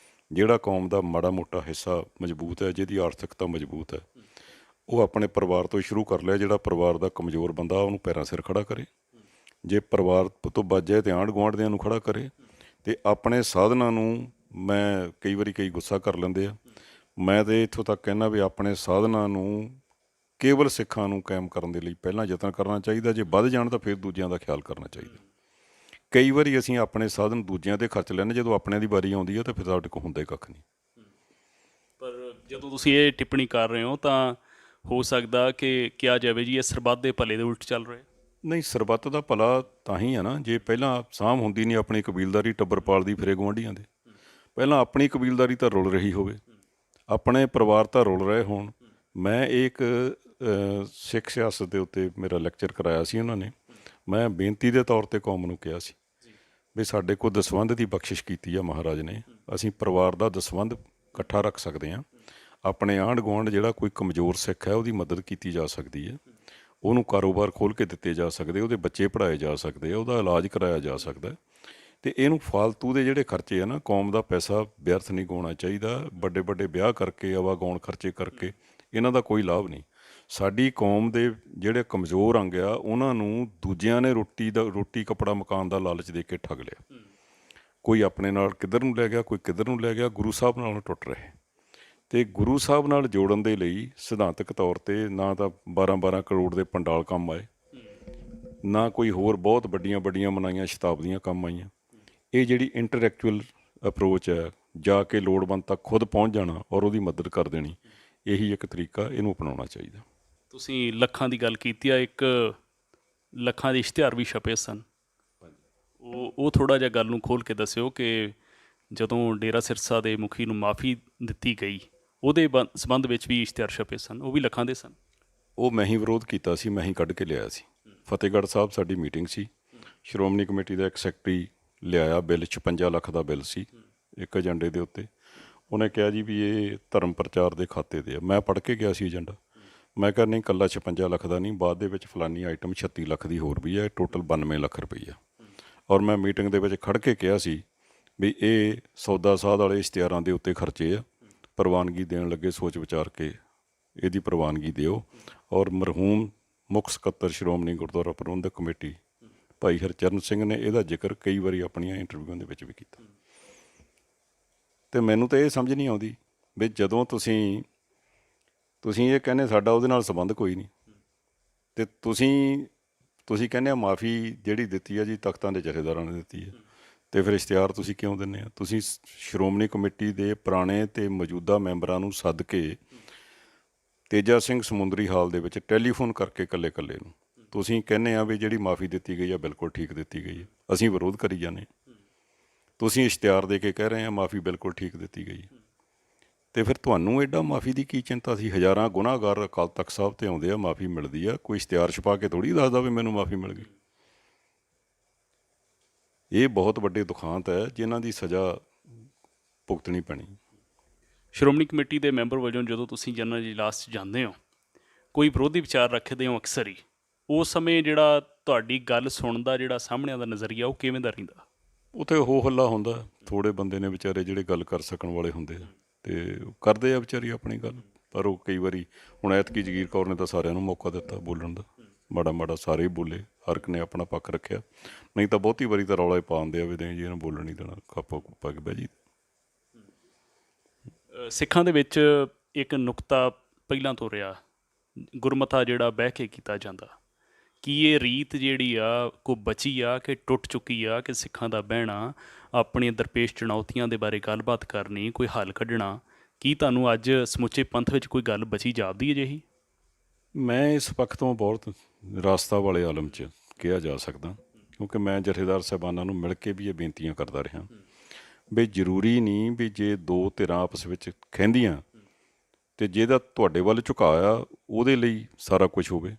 ਜਿਹੜਾ ਕੌਮ ਦਾ ਮਾੜਾ ਮੋਟਾ ਹਿੱਸਾ ਮਜ਼ਬੂਤ ਹੈ, ਜਿਹਦੀ ਆਰਥਿਕਤਾ ਮਜ਼ਬੂਤ ਹੈ, ਉਹ ਆਪਣੇ ਪਰਿਵਾਰ ਤੋਂ ਸ਼ੁਰੂ ਕਰ ਲਿਆ। ਜਿਹੜਾ ਪਰਿਵਾਰ ਦਾ ਕਮਜ਼ੋਰ ਬੰਦਾ ਉਹਨੂੰ ਪੈਰਾਂ ਸਿਰ ਖੜਾ ਕਰੇ, ਜੇ ਪਰਿਵਾਰ ਤੋਂ ਬਚ ਜਾਏ ਤਾਂ ਆਂਢ ਗੁਆਂਢ ਨੂੰ ਖੜਾ ਕਰੇ। ਅਤੇ ਆਪਣੇ ਸਾਧਨਾਂ ਨੂੰ, ਮੈਂ ਕਈ ਗੁੱਸਾ ਕਰ ਲੈਂਦੇ ਆ, ਮੈਂ ਤਾਂ ਇੱਥੋਂ ਤੱਕ ਕਹਿੰਦਾ ਵੀ ਆਪਣੇ ਸਾਧਨਾਂ ਨੂੰ ਕੇਵਲ ਸਿੱਖਾਂ ਨੂੰ ਕਾਇਮ ਕਰਨ ਦੇ ਲਈ ਪਹਿਲਾਂ ਯਤਨ ਕਰਨਾ ਚਾਹੀਦਾ। ਜੇ ਵੱਧ ਜਾਣ ਤਾਂ ਫਿਰ ਦੂਜਿਆਂ ਦਾ ਖਿਆਲ ਕਰਨਾ ਚਾਹੀਦਾ। ਕਈ ਵਾਰੀ ਅਸੀਂ ਆਪਣੇ ਸਾਧਨ ਦੂਜਿਆਂ 'ਤੇ ਖਰਚ ਲੈਂਦੇ, ਜਦੋਂ ਆਪਣਿਆਂ ਦੀ ਵਾਰੀ ਆਉਂਦੀ ਹੈ ਤਾਂ ਫਿਰ ਸਾਡੇ ਕੋਲ ਹੁੰਦਾ ਹੀ ਕੱਖ ਨਹੀਂ। ਪਰ ਜਦੋਂ ਤੁਸੀਂ ਇਹ ਟਿੱਪਣੀ ਕਰ ਰਹੇ ਹੋ ਤਾਂ ਹੋ ਸਕਦਾ ਕਿ ਕਿਹਾ ਜਾਵੇ ਜੀ ਇਹ ਸਰਬੱਤ ਦੇ ਭਲੇ ਦੇ ਉਲਟ ਚੱਲ ਰਿਹਾ। ਨਹੀਂ, ਸਰਬੱਤ ਦਾ ਭਲਾ ਤਾਂ ਹੀ ਆ ਨਾ, ਜੇ ਪਹਿਲਾਂ ਸਾਂਭ ਹੁੰਦੀ ਨਹੀਂ ਆਪਣੀ ਕਬੀਲਦਾਰੀ ਟੱਬਰ ਪਾਲਦੀ ਫਿਰੇ ਗੁਆਂਢੀਆਂ ਦੇ। ਪਹਿਲਾਂ ਆਪਣੀ ਕਬੀਲਦਾਰੀ ਤਾਂ ਰੁਲ ਰਹੀ ਹੋਵੇ, ਆਪਣੇ ਪਰਿਵਾਰ ਤਾਂ ਰੁਲ ਰਹੇ ਹੋਣ। ਮੈਂ ਇੱਕ ਸਿੱਖ ਸਿਆਸਤ ਦੇ ਉੱਤੇ ਮੇਰਾ ਲੈਕਚਰ ਕਰਾਇਆ ਸੀ ਉਹਨਾਂ ਨੇ। ਮੈਂ ਬੇਨਤੀ ਦੇ ਤੌਰ 'ਤੇ ਕੌਮ ਨੂੰ ਕਿਹਾ ਸੀ ਵੀ ਸਾਡੇ ਕੋਲ ਦਸਵੰਧ ਦੀ ਬਖਸ਼ਿਸ਼ ਕੀਤੀ ਆ ਮਹਾਰਾਜ ਨੇ, ਅਸੀਂ ਪਰਿਵਾਰ ਦਾ ਦਸਵੰਧ ਇਕੱਠਾ ਰੱਖ ਸਕਦੇ ਹਾਂ। ਆਪਣੇ ਆਂਢ ਗੁਆਂਢ ਜਿਹੜਾ ਕੋਈ ਕਮਜ਼ੋਰ ਸਿੱਖ ਹੈ ਉਹਦੀ ਮਦਦ ਕੀਤੀ ਜਾ ਸਕਦੀ ਹੈ, ਉਹਨੂੰ ਕਾਰੋਬਾਰ ਖੋਲ੍ਹ ਕੇ ਦਿੱਤੇ ਜਾ ਸਕਦੇ, ਉਹਦੇ ਬੱਚੇ ਪੜ੍ਹਾਏ ਜਾ ਸਕਦੇ ਆ, ਉਹਦਾ ਇਲਾਜ ਕਰਾਇਆ ਜਾ ਸਕਦਾ। ਅਤੇ ਇਹਨੂੰ ਫਾਲਤੂ ਦੇ ਜਿਹੜੇ ਖਰਚੇ ਆ ਨਾ, ਕੌਮ ਦਾ ਪੈਸਾ ਵਿਅਰਥ ਨਹੀਂ ਗਾਉਣਾ ਚਾਹੀਦਾ। ਵੱਡੇ ਵੱਡੇ ਵਿਆਹ ਕਰਕੇ, ਆਵਾਗੌਣ ਖਰਚੇ ਕਰਕੇ ਇਹਨਾਂ ਦਾ ਕੋਈ ਲਾਭ ਨਹੀਂ। ਸਾਡੀ ਕੌਮ ਦੇ ਜਿਹੜੇ ਕਮਜ਼ੋਰ ਅੰਗ ਆ ਉਹਨਾਂ ਨੂੰ ਦੂਜਿਆਂ ਨੇ ਰੋਟੀ ਕੱਪੜਾ ਮਕਾਨ ਦਾ ਲਾਲਚ ਦੇ ਕੇ ਠੱਗ ਲਿਆ। ਕੋਈ ਆਪਣੇ ਨਾਲ ਕਿੱਧਰ ਨੂੰ ਲੈ ਗਿਆ, ਕੋਈ ਕਿੱਧਰ ਨੂੰ ਲੈ ਗਿਆ। ਗੁਰੂ ਸਾਹਿਬ ਨਾਲ ਟੁੱਟ ਰਹੇ। ਅਤੇ ਗੁਰੂ ਸਾਹਿਬ ਨਾਲ ਜੋੜਨ ਦੇ ਲਈ ਸਿਧਾਂਤਕ ਤੌਰ 'ਤੇ ਨਾ ਤਾਂ 12-12 ਕਰੋੜ ਦੇ ਪੰਡਾਲ ਕੰਮ ਆਏ, ਨਾ ਕੋਈ ਹੋਰ ਬਹੁਤ ਵੱਡੀਆਂ ਮਨਾਈਆਂ ਸ਼ਤਾਬਦੀਆਂ ਕੰਮ ਆਈਆਂ। ਇਹ ਜਿਹੜੀ ਇੰਟਲੈਕਚੁਅਲ ਅਪਰੋਚ ਹੈ, ਜਾ ਕੇ ਲੋੜਵੰਦ ਤੱਕ ਖੁਦ ਪਹੁੰਚ ਜਾਣਾ ਔਰ ਉਹਦੀ ਮਦਦ ਕਰ ਦੇਣੀ, ਇਹੀ ਇੱਕ ਤਰੀਕਾ, ਇਹਨੂੰ ਅਪਣਾਉਣਾ ਚਾਹੀਦਾ। ਤੁਸੀਂ ਲੱਖਾਂ ਦੀ ਗੱਲ ਕੀਤੀ ਆ, ਇੱਕ ਲੱਖਾਂ ਦੇ ਇਸ਼ਤਿਹਾਰ ਵੀ ਛਪੇ ਸਨ। ਉਹ ਥੋੜ੍ਹਾ ਜਿਹਾ ਗੱਲ ਨੂੰ ਖੋਲ੍ਹ ਕੇ ਦੱਸਿਓ ਕਿ ਜਦੋਂ ਡੇਰਾ ਸਿਰਸਾ ਦੇ ਮੁਖੀ ਨੂੰ ਮਾਫੀ ਦਿੱਤੀ ਗਈ, ਉਹਦੇ ਸੰਬੰਧ ਵਿੱਚ ਵੀ ਇਸ਼ਤਿਹਾਰ ਛਪੇ ਸਨ, ਉਹ ਵੀ ਲੱਖਾਂ ਦੇ ਸਨ। ਉਹ ਮੈਂ ਹੀ ਵਿਰੋਧ ਕੀਤਾ ਸੀ, ਮੈਂ ਹੀ ਕੱਢ ਕੇ ਲਿਆਇਆ ਸੀ। ਫਤਿਹਗੜ੍ਹ ਸਾਹਿਬ ਸਾਡੀ ਮੀਟਿੰਗ ਸੀ, ਸ਼੍ਰੋਮਣੀ ਕਮੇਟੀ ਦਾ ਇੱਕ ਸੈਕਟਰੀ ਲਿਆਇਆ ਬਿੱਲ, 56 ਲੱਖ ਦਾ ਬਿੱਲ ਸੀ ਇੱਕ ਏਜੰਡੇ ਦੇ ਉੱਤੇ। ਉਹਨੇ ਕਿਹਾ ਜੀ ਵੀ ਇਹ ਧਰਮ ਪ੍ਰਚਾਰ ਦੇ ਖਾਤੇ ਦੇ ਆ। ਮੈਂ ਪੜ੍ਹ ਕੇ ਗਿਆ ਸੀ ਏਜੰਡਾ। ਮੈਂ ਕਿਹਾ ਨਹੀਂ, ਇਕੱਲਾ 56 ਲੱਖ ਦਾ ਨਹੀਂ, ਬਾਅਦ ਦੇ ਵਿੱਚ ਫਲਾਨੀ ਆਈਟਮ 36 ਲੱਖ ਦੀ ਹੋਰ ਵੀ ਹੈ, ਟੋਟਲ 92 ਲੱਖ ਰੁਪਈਆ। ਔਰ ਮੈਂ ਮੀਟਿੰਗ ਦੇ ਵਿੱਚ ਖੜ੍ਹ ਕੇ ਕਿਹਾ ਸੀ ਵੀ ਇਹ ਸੌਦਾ ਸਾਧ ਵਾਲੇ ਇਸ਼ਤਿਹਾਰਾਂ ਦੇ ਉੱਤੇ ਖਰਚੇ ਆ, ਪ੍ਰਵਾਨਗੀ ਦੇਣ ਲੱਗੇ ਸੋਚ ਵਿਚਾਰ ਕੇ ਇਹਦੀ ਪ੍ਰਵਾਨਗੀ ਦਿਓ। ਔਰ ਮਰਹੂਮ ਮੁੱਖ ਸਕੱਤਰ ਸ਼੍ਰੋਮਣੀ ਗੁਰਦੁਆਰਾ ਪ੍ਰਬੰਧਕ ਕਮੇਟੀ ਭਾਈ ਹਰਚਰਨ ਸਿੰਘ ਨੇ ਇਹਦਾ ਜ਼ਿਕਰ ਕਈ ਵਾਰੀ ਆਪਣੀਆਂ ਇੰਟਰਵਿਊਆਂ ਦੇ ਵਿੱਚ ਵੀ ਕੀਤਾ। ਅਤੇ ਮੈਨੂੰ ਤਾਂ ਇਹ ਸਮਝ ਨਹੀਂ ਆਉਂਦੀ ਵੀ ਜਦੋਂ ਤੁਸੀਂ ਇਹ ਕਹਿੰਦੇ ਸਾਡਾ ਉਹਦੇ ਨਾਲ ਸੰਬੰਧ ਕੋਈ ਨਹੀਂ, ਅਤੇ ਤੁਸੀਂ ਕਹਿੰਦੇ ਆ ਮਾਫੀ ਜਿਹੜੀ ਦਿੱਤੀ ਆ ਜੀ ਤਖਤਾਂ ਦੇ ਜਥੇਦਾਰਾਂ ਨੇ ਦਿੱਤੀ ਹੈ, ਅਤੇ ਫਿਰ ਇਸ਼ਤਿਹਾਰ ਤੁਸੀਂ ਕਿਉਂ ਦਿੰਦੇ ਆ? ਤੁਸੀਂ ਸ਼੍ਰੋਮਣੀ ਕਮੇਟੀ ਦੇ ਪੁਰਾਣੇ ਅਤੇ ਮੌਜੂਦਾ ਮੈਂਬਰਾਂ ਨੂੰ ਸੱਦ ਕੇ ਤੇਜਾ ਸਿੰਘ ਸਮੁੰਦਰੀ ਹਾਲ ਦੇ ਵਿੱਚ ਟੈਲੀਫੋਨ ਕਰਕੇ ਇਕੱਲੇ ਨੂੰ ਤੁਸੀਂ ਕਹਿੰਦੇ ਆ ਵੀ ਜਿਹੜੀ ਮਾਫੀ ਦਿੱਤੀ ਗਈ ਆ ਬਿਲਕੁਲ ਠੀਕ ਦਿੱਤੀ ਗਈ ਹੈ, ਅਸੀਂ ਵਿਰੋਧ ਕਰੀ ਜਾਂਦੇ। ਤੁਸੀਂ ਇਸ਼ਤਿਹਾਰ ਦੇ ਕੇ ਕਹਿ ਰਹੇ ਆ ਮਾਫੀ ਬਿਲਕੁਲ ਠੀਕ ਦਿੱਤੀ ਗਈ, ਅਤੇ ਫਿਰ ਤੁਹਾਨੂੰ ਐਡਾ ਮਾਫੀ ਦੀ ਕੀ ਚਿੰਤਾ ਸੀ? ਹਜ਼ਾਰਾਂ ਗੁਨਾਹਗਾਰ ਅਕਾਲ ਤਖਤ ਸਾਹਿਬ 'ਤੇ ਆਉਂਦੇ ਆ, ਮਾਫੀ ਮਿਲਦੀ ਆ, ਕੋਈ ਇਸ਼ਤਿਹਾਰ ਛਪਾ ਕੇ ਥੋੜ੍ਹੀ ਦੱਸਦਾ ਵੀ ਮੈਨੂੰ ਮਾਫੀ ਮਿਲ ਗਈ। ਇਹ ਬਹੁਤ ਵੱਡੇ ਦੁਖਾਂਤ ਹੈ ਜਿਨ੍ਹਾਂ ਦੀ ਸਜ਼ਾ ਭੁਗਤਣੀ ਪੈਣੀ। ਸ਼੍ਰੋਮਣੀ ਕਮੇਟੀ ਦੇ ਮੈਂਬਰ ਵਜੋਂ ਜਦੋਂ ਤੁਸੀਂ ਜਨਰਲ ਇਜਲਾਸ 'ਚ ਜਾਂਦੇ ਹੋ, ਕੋਈ ਵਿਰੋਧੀ ਵਿਚਾਰ ਰੱਖਦੇ ਹੋ ਅਕਸਰ ਹੀ, ਉਸ ਸਮੇਂ ਜਿਹੜਾ ਤੁਹਾਡੀ ਗੱਲ ਸੁਣਨ ਦਾ ਜਿਹੜਾ ਸਾਹਮਣਿਆਂ ਦਾ ਨਜ਼ਰੀਆ ਉਹ ਕਿਵੇਂ ਦਾ ਰਹਿੰਦਾ? ਉੱਥੇ ਹੋ ਹੱਲਾ ਹੁੰਦਾ, ਥੋੜ੍ਹੇ ਬੰਦੇ ਨੇ ਵਿਚਾਰੇ ਜਿਹੜੇ ਗੱਲ ਕਰ ਸਕਣ ਵਾਲੇ ਹੁੰਦੇ ਆ, ਅਤੇ ਕਰਦੇ ਆ ਵਿਚਾਰੀ ਆਪਣੀ ਗੱਲ। ਪਰ ਉਹ ਕਈ ਵਾਰੀ, ਹੁਣ ਐਤਕੀ ਜਗੀਰ ਕੌਰ ਨੇ ਤਾਂ ਸਾਰਿਆਂ ਨੂੰ ਮੌਕਾ ਦਿੱਤਾ ਬੋਲਣ ਦਾ, ਮਾੜਾ ਸਾਰੇ ਹੀ ਬੋਲੇ, ਹਰ ਇੱਕ ਨੇ ਆਪਣਾ ਪੱਖ ਰੱਖਿਆ। ਨਹੀਂ ਤਾਂ ਬਹੁਤੀ ਵਾਰੀ ਤਾਂ ਰੌਲਾ ਹੀ ਪਾ ਦਿੰਦੇ ਆ ਵੀ ਨਹੀਂ ਜੀ ਇਹਨੂੰ ਬੋਲਣ ਨਹੀਂ ਦੇਣਾ, ਖਾਪਾ ਖੂਪਾ ਕੇ ਬਹਿ ਜੀ। ਸਿੱਖਾਂ ਦੇ ਵਿੱਚ ਇੱਕ ਨੁਕਤਾ ਪਹਿਲਾਂ ਤੋਂ ਰਿਹਾ, ਗੁਰਮਤਾ ਜਿਹੜਾ ਬਹਿ ਕੇ ਕੀਤਾ ਜਾਂਦਾ। ਕੀ ਇਹ ਰੀਤ ਜਿਹੜੀ ਆ ਕੋਈ ਬਚੀ ਆ ਕਿ ਟੁੱਟ ਚੁੱਕੀ ਆ ਕਿ ਸਿੱਖਾਂ ਦਾ ਬਹਿਣਾ, ਆਪਣੀਆਂ ਦਰਪੇਸ਼ ਚੁਣੌਤੀਆਂ ਦੇ ਬਾਰੇ ਗੱਲਬਾਤ ਕਰਨੀ, ਕੋਈ ਹੱਲ ਕੱਢਣਾ, ਕੀ ਤੁਹਾਨੂੰ ਅੱਜ ਸਮੁੱਚੇ ਪੰਥ ਵਿੱਚ ਕੋਈ ਗੱਲ ਬਚੀ ਜਾਪਦੀ ਅਜਿਹੀ? ਮੈਂ ਇਸ ਪੱਖ ਤੋਂ ਬਹੁਤ ਰਾਸਤਾ ਵਾਲੇ ਆਲਮ 'ਚ ਕਿਹਾ ਜਾ ਸਕਦਾ, ਕਿਉਂਕਿ ਮੈਂ ਜਥੇਦਾਰ ਸਾਹਿਬਾਨਾਂ ਨੂੰ ਮਿਲ ਕੇ ਵੀ ਇਹ ਬੇਨਤੀਆਂ ਕਰਦਾ ਰਿਹਾ ਵੀ ਜ਼ਰੂਰੀ ਨਹੀਂ ਵੀ ਜੇ ਦੋ ਧਿਰਾਂ ਆਪਸ ਵਿੱਚ ਖਹਿੰਦੀਆਂ ਅਤੇ ਜਿਹਦਾ ਤੁਹਾਡੇ ਵੱਲ ਝੁਕਾਅ ਆ ਉਹਦੇ ਲਈ ਸਾਰਾ ਕੁਝ ਹੋਵੇ।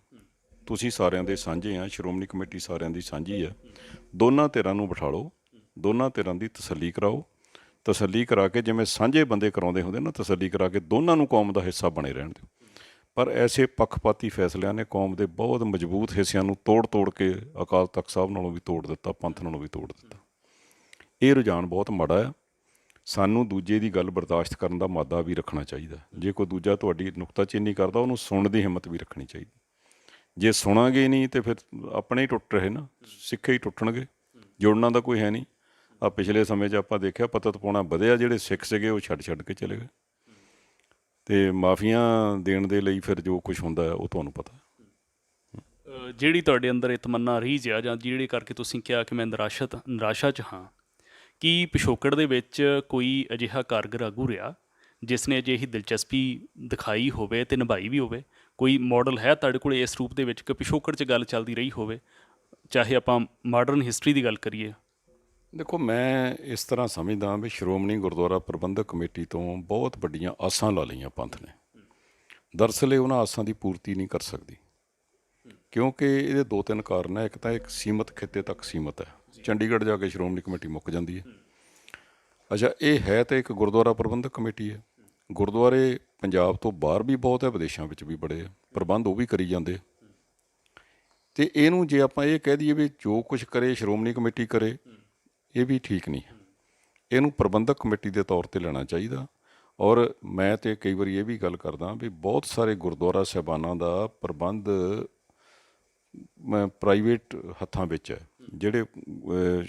ਤੁਸੀਂ ਸਾਰਿਆਂ ਦੇ ਸਾਂਝੇ ਆ, ਸ਼੍ਰੋਮਣੀ ਕਮੇਟੀ ਸਾਰਿਆਂ ਦੀ ਸਾਂਝੀ ਆ। ਦੋਨਾਂ ਧਿਰਾਂ ਨੂੰ ਬਿਠਾ ਲਓ, ਦੋਨਾਂ ਧਿਰਾਂ ਦੀ ਤਸੱਲੀ ਕਰਾਓ, ਤਸੱਲੀ ਕਰਾ ਕੇ ਜਿਵੇਂ ਸਾਂਝੇ ਬੰਦੇ ਕਰਾਉਂਦੇ ਹੁੰਦੇ ਨਾ, ਤਸੱਲੀ ਕਰਾ ਕੇ ਦੋਨਾਂ ਨੂੰ ਕੌਮ ਦਾ ਹਿੱਸਾ ਬਣੇ ਰਹਿਣ ਦਿਓ। ਪਰ ਐਸੇ ਪੱਖਪਾਤੀ ਫੈਸਲਿਆਂ ਨੇ ਕੌਮ ਦੇ ਬਹੁਤ ਮਜ਼ਬੂਤ ਹਿੱਸਿਆਂ ਨੂੰ ਤੋੜ ਕੇ ਅਕਾਲ ਤਖਤ ਸਾਹਿਬ ਨਾਲੋਂ ਵੀ ਤੋੜ ਦਿੱਤਾ, ਪੰਥ ਨਾਲੋਂ ਵੀ ਤੋੜ ਦਿੱਤਾ। ਇਹ ਰੁਝਾਨ ਬਹੁਤ ਮਾੜਾ ਆ। ਸਾਨੂੰ ਦੂਜੇ ਦੀ ਗੱਲ ਬਰਦਾਸ਼ਤ ਕਰਨ ਦਾ ਮਾਦਾ ਵੀ ਰੱਖਣਾ ਚਾਹੀਦਾ। ਜੇ ਕੋਈ ਦੂਜਾ ਤੁਹਾਡੀ ਨੁਕਤਾਚੀਨੀ ਕਰਦਾ, ਉਹਨੂੰ ਸੁਣਨ ਦੀ ਹਿੰਮਤ ਵੀ ਰੱਖਣੀ ਚਾਹੀਦੀ। ਜੇ ਸੁਣਾਂਗੇ ਨਹੀਂ ਤਾਂ ਫਿਰ ਆਪਣੇ ਹੀ ਟੁੱਟ ਰਹੇ ਨਾ, ਸਿੱਖੇ ਹੀ ਟੁੱਟਣਗੇ, ਜੁੜਨਾ ਦਾ ਕੋਈ ਹੈ ਨਹੀਂ। ਆ ਪਿਛਲੇ ਸਮੇਂ 'ਚ ਆਪਾਂ ਦੇਖਿਆ ਪਤਤ ਪਾਉਣਾ ਵਧਿਆ, ਜਿਹੜੇ ਸਿੱਖ ਸੀਗੇ ਉਹ ਛੱਡ ਕੇ ਚਲੇ ਗਏ, ਅਤੇ ਮਾਫੀਆਂ ਦੇਣ ਦੇ ਲਈ ਫਿਰ ਜੋ ਕੁਛ ਹੁੰਦਾ ਹੈ ਉਹ ਤੁਹਾਨੂੰ ਪਤਾ। ਜਿਹੜੀ ਤੁਹਾਡੇ ਅੰਦਰ ਇਹ ਤਮੰਨਾ ਰੀਝ ਆ, ਜਾਂ ਜਿਹੜੇ ਕਰਕੇ ਤੁਸੀਂ ਕਿਹਾ ਕਿ ਮੈਂ ਨਿਰਾਸ਼ਾ 'ਚ ਹਾਂ, ਕੀ ਪਿਛੋਕੜ ਦੇ ਵਿੱਚ ਕੋਈ ਅਜਿਹਾ ਕਾਰਗਰ ਆਗੂ ਰਿਹਾ ਜਿਸ ਨੇ ਅਜਿਹੀ ਦਿਲਚਸਪੀ ਦਿਖਾਈ ਹੋਵੇ ਅਤੇ ਨਿਭਾਈ ਵੀ ਹੋਵੇ? ਕੋਈ ਮਾਡਲ ਹੈ ਤੁਹਾਡੇ ਕੋਲ ਇਸ ਰੂਪ ਦੇ ਵਿੱਚ ਕਿ ਪਿਛੋਕੜ 'ਚ ਗੱਲ ਚੱਲਦੀ ਰਹੀ ਹੋਵੇ, ਚਾਹੇ ਆਪਾਂ ਮਾਡਰਨ ਹਿਸਟਰੀ ਦੀ ਗੱਲ ਕਰੀਏ? ਦੇਖੋ, ਮੈਂ ਇਸ ਤਰ੍ਹਾਂ ਸਮਝਦਾ ਵੀ ਸ਼੍ਰੋਮਣੀ ਗੁਰਦੁਆਰਾ ਪ੍ਰਬੰਧਕ ਕਮੇਟੀ ਤੋਂ ਬਹੁਤ ਵੱਡੀਆਂ ਆਸਾਂ ਲਾ ਲਈਆਂ ਪੰਥ ਨੇ। ਦਰਅਸਲ ਇਹ ਉਹਨਾਂ ਆਸਾਂ ਦੀ ਪੂਰਤੀ ਨਹੀਂ ਕਰ ਸਕਦੀ, ਕਿਉਂਕਿ ਇਹਦੇ ਦੋ ਤਿੰਨ ਕਾਰਨ ਹੈ। ਇੱਕ ਤਾਂ ਇੱਕ ਸੀਮਤ ਖਿੱਤੇ ਤੱਕ ਸੀਮਤ ਹੈ, ਚੰਡੀਗੜ੍ਹ ਜਾ ਕੇ ਸ਼੍ਰੋਮਣੀ ਕਮੇਟੀ ਮੁੱਕ ਜਾਂਦੀ ਹੈ। ਅੱਛਾ, ਇਹ ਹੈ ਤਾਂ ਇੱਕ ਗੁਰਦੁਆਰਾ ਪ੍ਰਬੰਧਕ ਕਮੇਟੀ ਹੈ। ਗੁਰਦੁਆਰੇ ਪੰਜਾਬ ਤੋਂ ਬਾਹਰ ਵੀ ਬਹੁਤ ਹੈ, ਵਿਦੇਸ਼ਾਂ ਵਿੱਚ ਵੀ ਬੜੇ ਆ, ਪ੍ਰਬੰਧ ਉਹ ਵੀ ਕਰੀ ਜਾਂਦੇ। ਅਤੇ ਇਹਨੂੰ ਜੇ ਆਪਾਂ ਇਹ ਕਹਿ ਦਈਏ ਵੀ ਜੋ ਕੁਛ ਕਰੇ ਸ਼੍ਰੋਮਣੀ ਕਮੇਟੀ ਕਰੇ, ਇਹ ਵੀ ਠੀਕ ਨਹੀਂ ਹੈ। ਇਹਨੂੰ ਪ੍ਰਬੰਧਕ ਕਮੇਟੀ ਦੇ ਤੌਰ 'ਤੇ ਲੈਣਾ ਚਾਹੀਦਾ। ਔਰ ਮੈਂ ਤਾਂ ਕਈ ਵਾਰੀ ਇਹ ਵੀ ਗੱਲ ਕਰਦਾ ਵੀ ਬਹੁਤ ਸਾਰੇ ਗੁਰਦੁਆਰਾ ਸਾਹਿਬਾਨਾਂ ਦਾ ਪ੍ਰਬੰਧ ਪ੍ਰਾਈਵੇਟ ਹੱਥਾਂ ਵਿੱਚ ਹੈ। ਜਿਹੜੇ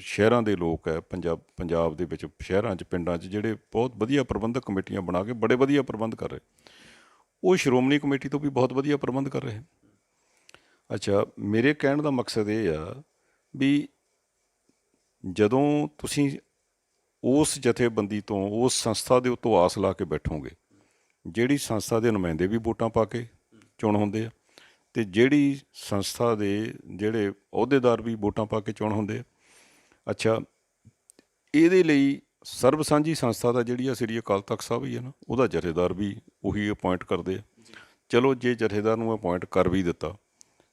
ਸ਼ਹਿਰਾਂ ਦੇ ਲੋਕ ਹੈ, ਪੰਜਾਬ ਦੇ ਵਿੱਚ ਸ਼ਹਿਰਾਂ 'ਚ, ਪਿੰਡਾਂ 'ਚ ਜਿਹੜੇ ਬਹੁਤ ਵਧੀਆ ਪ੍ਰਬੰਧਕ ਕਮੇਟੀਆਂ ਬਣਾ ਕੇ ਬੜੇ ਵਧੀਆ ਪ੍ਰਬੰਧ ਕਰ ਰਹੇ, ਉਹ ਸ਼੍ਰੋਮਣੀ ਕਮੇਟੀ ਤੋਂ ਵੀ ਬਹੁਤ ਵਧੀਆ ਪ੍ਰਬੰਧ ਕਰ ਰਹੇ। ਅੱਛਾ, ਮੇਰੇ ਕਹਿਣ ਦਾ ਮਕਸਦ ਇਹ ਆ ਵੀ ਜਦੋਂ ਤੁਸੀਂ ਉਸ ਜਥੇਬੰਦੀ ਤੋਂ, ਉਸ ਸੰਸਥਾ ਦੇ ਉੱਤੋਂ ਆਸ ਲਾ ਕੇ ਬੈਠੋਗੇ, ਜਿਹੜੀ ਸੰਸਥਾ ਦੇ ਨੁਮਾਇੰਦੇ ਵੀ ਵੋਟਾਂ ਪਾ ਕੇ ਚੁਣ ਹੁੰਦੇ ਆ, ਅਤੇ ਜਿਹੜੀ ਸੰਸਥਾ ਦੇ ਜਿਹੜੇ ਅਹੁਦੇਦਾਰ ਵੀ ਵੋਟਾਂ ਪਾ ਕੇ ਚੁਣ ਹੁੰਦੇ ਆ। ਅੱਛਾ, ਇਹਦੇ ਲਈ ਸਰਬ ਸਾਂਝੀ ਸੰਸਥਾ ਦਾ ਜਿਹੜੀ ਆ ਸ੍ਰੀ ਅਕਾਲ ਤਖਤ ਸਾਹਿਬ ਹੀ ਹੈ ਨਾ, ਉਹਦਾ ਜਥੇਦਾਰ ਵੀ ਉਹੀ ਅਪੁਆਇੰਟ ਕਰਦੇ ਆ। ਚਲੋ, ਜੇ ਜਥੇਦਾਰ ਨੂੰ ਅਪੁਆਇੰਟ ਕਰ ਵੀ ਦਿੱਤਾ,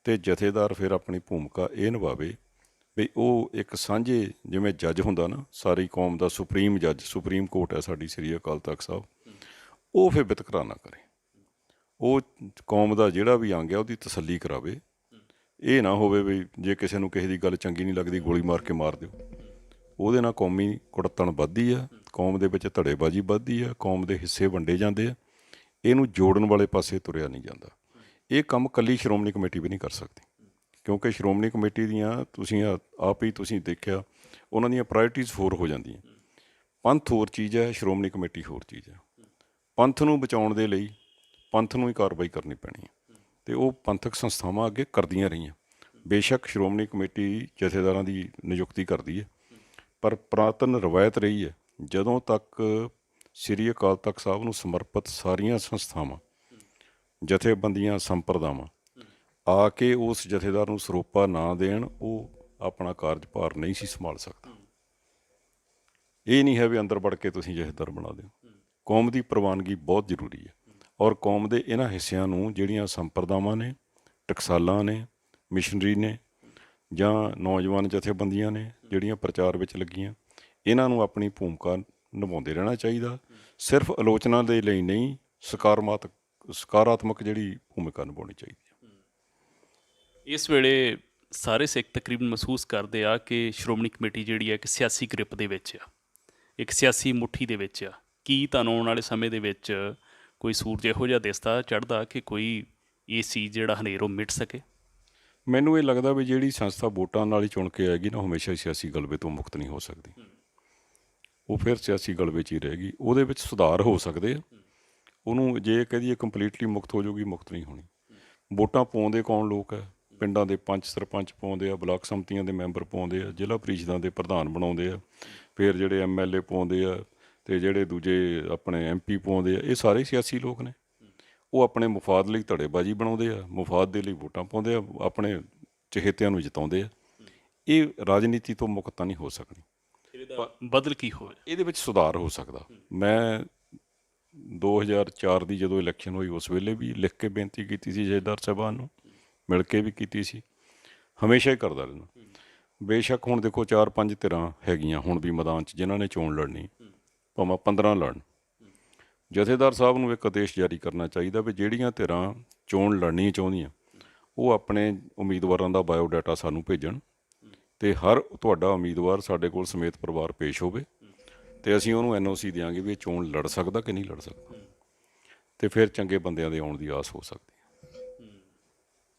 ਅਤੇ ਜਥੇਦਾਰ ਫਿਰ ਆਪਣੀ ਭੂਮਿਕਾ ਇਹ ਨਿਭਾਵੇ ਵੀ ਉਹ ਇੱਕ ਸਾਂਝੇ, ਜਿਵੇਂ ਜੱਜ ਹੁੰਦਾ ਨਾ ਸਾਰੀ ਕੌਮ ਦਾ, ਸੁਪਰੀਮ ਜੱਜ, ਸੁਪਰੀਮ ਕੋਰਟ ਹੈ ਸਾਡੀ ਸ੍ਰੀ ਅਕਾਲ ਤਖਤ ਸਾਹਿਬ, ਉਹ ਫਿਰ ਵਿਤਕਰਾ ਨਾ ਕਰੇ। ਉਹ ਕੌਮ ਦਾ ਜਿਹੜਾ ਵੀ ਅੰਗ ਹੈ ਉਹਦੀ ਤਸੱਲੀ ਕਰਾਵੇ। ਇਹ ਨਾ ਹੋਵੇ ਵੀ ਜੇ ਕਿਸੇ ਨੂੰ ਕਿਸੇ ਦੀ ਗੱਲ ਚੰਗੀ ਨਹੀਂ ਲੱਗਦੀ ਗੋਲੀ ਮਾਰ ਕੇ ਮਾਰ ਦਿਓ। ਉਹਦੇ ਨਾਲ ਕੌਮੀ ਕੁੜੱਤਣ ਵੱਧਦੀ ਆ, ਕੌਮ ਦੇ ਵਿੱਚ ਧੜੇਬਾਜ਼ੀ ਵੱਧਦੀ ਆ, ਕੌਮ ਦੇ ਹਿੱਸੇ ਵੰਡੇ ਜਾਂਦੇ ਆ। ਇਹਨੂੰ ਜੋੜਨ ਵਾਲੇ ਪਾਸੇ ਤੁਰਿਆ ਨਹੀਂ ਜਾਂਦਾ। ਇਹ ਕੰਮ ਇਕੱਲੀ ਸ਼੍ਰੋਮਣੀ ਕਮੇਟੀ ਵੀ ਨਹੀਂ ਕਰ ਸਕਦੀ, ਕਿਉਂਕਿ ਸ਼੍ਰੋਮਣੀ ਕਮੇਟੀ ਦੀਆਂ ਤੁਸੀਂ ਆਪ ਹੀ ਤੁਸੀਂ ਦੇਖਿਆ, ਉਹਨਾਂ ਦੀਆਂ ਪ੍ਰਾਇਰਟੀਜ਼ ਹੋਰ ਹੋ ਜਾਂਦੀਆਂ। ਪੰਥ ਹੋਰ ਚੀਜ਼ ਹੈ, ਸ਼੍ਰੋਮਣੀ ਕਮੇਟੀ ਹੋਰ ਚੀਜ਼ ਹੈ। ਪੰਥ ਨੂੰ ਬਚਾਉਣ ਦੇ ਲਈ ਪੰਥ ਨੂੰ ਹੀ ਕਾਰਵਾਈ ਕਰਨੀ ਪੈਣੀ ਹੈ, ਅਤੇ ਉਹ ਪੰਥਕ ਸੰਸਥਾਵਾਂ ਅੱਗੇ ਕਰਦੀਆਂ ਰਹੀਆਂ। ਬੇਸ਼ੱਕ ਸ਼੍ਰੋਮਣੀ ਕਮੇਟੀ ਜਥੇਦਾਰਾਂ ਦੀ ਨਿਯੁਕਤੀ ਕਰਦੀ ਹੈ, ਪਰ ਪੁਰਾਤਨ ਰਵਾਇਤ ਰਹੀ ਹੈ, ਜਦੋਂ ਤੱਕ ਸ੍ਰੀ ਅਕਾਲ ਤਖਤ ਸਾਹਿਬ ਨੂੰ ਸਮਰਪਿਤ ਸਾਰੀਆਂ ਸੰਸਥਾਵਾਂ, ਜਥੇਬੰਦੀਆਂ, ਸੰਪਰਦਾਵਾਂ ਆ ਕੇ ਉਸ ਜਥੇਦਾਰ ਨੂੰ ਸਰੋਪਾ ਨਾ ਦੇਣ, ਉਹ ਆਪਣਾ ਕਾਰਜਭਾਰ ਨਹੀਂ ਸੀ ਸੰਭਾਲ ਸਕਦਾ। ਇਹ ਨਹੀਂ ਹੈ ਵੀ ਅੰਦਰ ਵੜ ਕੇ ਤੁਸੀਂ ਜਥੇਦਾਰ ਬਣਾ ਦਿਓ। ਕੌਮ ਦੀ ਪ੍ਰਵਾਨਗੀ ਬਹੁਤ ਜ਼ਰੂਰੀ ਹੈ, ਔਰ ਕੌਮ ਦੇ ਇਹਨਾਂ ਹਿੱਸਿਆਂ ਨੂੰ, ਜਿਹੜੀਆਂ ਸੰਪਰਦਾਵਾਂ ਨੇ, ਟਕਸਾਲਾਂ ਨੇ, ਮਿਸ਼ਨਰੀ ਨੇ, ਜਾਂ ਨੌਜਵਾਨ ਜਥੇਬੰਦੀਆਂ ਨੇ ਜਿਹੜੀਆਂ ਪ੍ਰਚਾਰ ਵਿੱਚ ਲੱਗੀਆਂ, ਇਹਨਾਂ ਨੂੰ ਆਪਣੀ ਭੂਮਿਕਾ ਨਿਭਾਉਂਦੇ ਰਹਿਣਾ ਚਾਹੀਦਾ। ਸਿਰਫ ਆਲੋਚਨਾ ਦੇ ਲਈ ਨਹੀਂ, ਸਕਾਰਾਤਮਕ ਜਿਹੜੀ ਭੂਮਿਕਾ ਨਿਭਾਉਣੀ ਚਾਹੀਦੀ ਹੈ। ਇਸ ਵੇਲੇ ਸਾਰੇ ਸਿੱਖ ਤਕਰੀਬਨ ਮਹਿਸੂਸ ਕਰਦੇ ਆ ਕਿ ਸ਼੍ਰੋਮਣੀ ਕਮੇਟੀ ਜਿਹੜੀ ਹੈ ਇੱਕ ਸਿਆਸੀ ਗ੍ਰਿਪ ਦੇ ਵਿੱਚ ਆ, ਇੱਕ ਸਿਆਸੀ ਮੁੱਠੀ ਦੇ ਵਿੱਚ ਆ। ਕੀ ਤੁਹਾਨੂੰ ਆਉਣ ਵਾਲੇ ਸਮੇਂ ਦੇ ਵਿੱਚ ਕੋਈ ਸੂਰਜ ਇਹੋ ਜਿਹਾ ਦਿਸਦਾ ਚੜ੍ਹਦਾ ਕਿ ਕੋਈ ਇਹ ਚੀਜ਼ ਜਿਹੜਾ ਹਨੇਰ ਉਹ ਮਿਟ ਸਕੇ? ਮੈਨੂੰ ਇਹ ਲੱਗਦਾ ਵੀ ਜਿਹੜੀ ਸੰਸਥਾ ਵੋਟਾਂ ਨਾਲ ਹੀ ਚੁਣ ਕੇ ਆਏਗੀ ਨਾ, ਹਮੇਸ਼ਾ ਹੀ ਸਿਆਸੀ ਗਲਬੇ ਤੋਂ ਮੁਕਤ ਨਹੀਂ ਹੋ ਸਕਦੀ। ਉਹ ਫਿਰ ਸਿਆਸੀ ਗਲਬੇ 'ਚ ਹੀ ਰਹੇਗੀ। ਉਹਦੇ ਵਿੱਚ ਸੁਧਾਰ ਹੋ ਸਕਦੇ ਆ, ਉਹਨੂੰ ਜੇ ਕਹਿ ਦਈਏ ਕੰਪਲੀਟਲੀ ਮੁਕਤ ਹੋ ਜਾਊਗੀ, ਮੁਕਤ ਨਹੀਂ ਹੋਣੀ। ਵੋਟਾਂ ਪਾਉਂਦੇ ਕੌਣ ਲੋਕ ਹੈ? ਪਿੰਡਾਂ ਦੇ ਪੰਚ ਸਰਪੰਚ ਪਾਉਂਦੇ ਆ, ਬਲਾਕ ਸੰਮਤੀਆਂ ਦੇ ਮੈਂਬਰ ਪਾਉਂਦੇ ਆ, ਜ਼ਿਲ੍ਹਾ ਪ੍ਰੀਸ਼ਦਾਂ ਦੇ ਪ੍ਰਧਾਨ ਬਣਾਉਂਦੇ ਆ, ਫਿਰ ਜਿਹੜੇ MLA ਪਾਉਂਦੇ ਆ, ਅਤੇ ਜਿਹੜੇ ਦੂਜੇ ਆਪਣੇ MP ਪਾਉਂਦੇ ਆ, ਇਹ ਸਾਰੇ ਸਿਆਸੀ ਲੋਕ ਨੇ। ਉਹ ਆਪਣੇ ਮੁਫਾਦ ਲਈ ਧੜੇਬਾਜ਼ੀ ਬਣਾਉਂਦੇ ਆ, ਮੁਫਾਦ ਦੇ ਲਈ ਵੋਟਾਂ ਪਾਉਂਦੇ ਆ, ਆਪਣੇ ਚਹੇਤਿਆਂ ਨੂੰ ਜਿਤਾਉਂਦੇ ਆ। ਇਹ ਰਾਜਨੀਤੀ ਤੋਂ ਮੁਕਤ ਤਾਂ ਨਹੀਂ ਹੋ ਸਕਣੀ। ਬਦਲ ਕੀ ਹੋਵੇ? ਇਹਦੇ ਵਿੱਚ ਸੁਧਾਰ ਹੋ ਸਕਦਾ। ਮੈਂ 2004 ਦੀ ਜਦੋਂ ਇਲੈਕਸ਼ਨ ਹੋਈ ਉਸ ਵੇਲੇ ਵੀ ਲਿਖ ਕੇ ਬੇਨਤੀ ਕੀਤੀ ਸੀ ਜਥੇਦਾਰ ਸਾਹਿਬਾਨ ਨੂੰ, ਮਿਲ ਕੇ ਵੀ ਕੀਤੀ ਸੀ, ਹਮੇਸ਼ਾ ਹੀ ਕਰਦਾ ਰਹਿੰਦਾ। ਬੇਸ਼ੱਕ ਹੁਣ ਦੇਖੋ 4-5 ਧਿਰਾਂ ਹੈਗੀਆਂ ਹੁਣ ਵੀ ਮੈਦਾਨ 'ਚ ਜਿਨ੍ਹਾਂ ਨੇ ਚੋਣ ਲੜਨੀ, ਭਾਵੇਂ 15 ਲੜਨ। ਜਥੇਦਾਰ ਸਾਹਿਬ ਨੂੰ ਇੱਕ ਆਦੇਸ਼ ਜਾਰੀ ਕਰਨਾ ਚਾਹੀਦਾ ਵੀ ਜਿਹੜੀਆਂ ਧਿਰਾਂ ਚੋਣ ਲੜਨੀ ਚਾਹੁੰਦੀਆਂ ਉਹ ਆਪਣੇ ਉਮੀਦਵਾਰਾਂ ਦਾ ਬਾਇਓਡਾਟਾ ਸਾਨੂੰ ਭੇਜਣ ਅਤੇ ਹਰ ਤੁਹਾਡਾ ਉਮੀਦਵਾਰ ਸਾਡੇ ਕੋਲ ਸਮੇਤ ਪਰਿਵਾਰ ਪੇਸ਼ ਹੋਵੇ ਅਤੇ ਅਸੀਂ ਉਹਨੂੰ NOC ਦਿਆਂਗੇ ਵੀ ਇਹ ਚੋਣ ਲੜ ਸਕਦਾ ਕਿ ਨਹੀਂ ਲੜ ਸਕਦਾ, ਅਤੇ ਫਿਰ ਚੰਗੇ ਬੰਦਿਆਂ ਦੇ ਆਉਣ ਦੀ ਆਸ ਹੋ ਸਕਦੀ ਹੈ।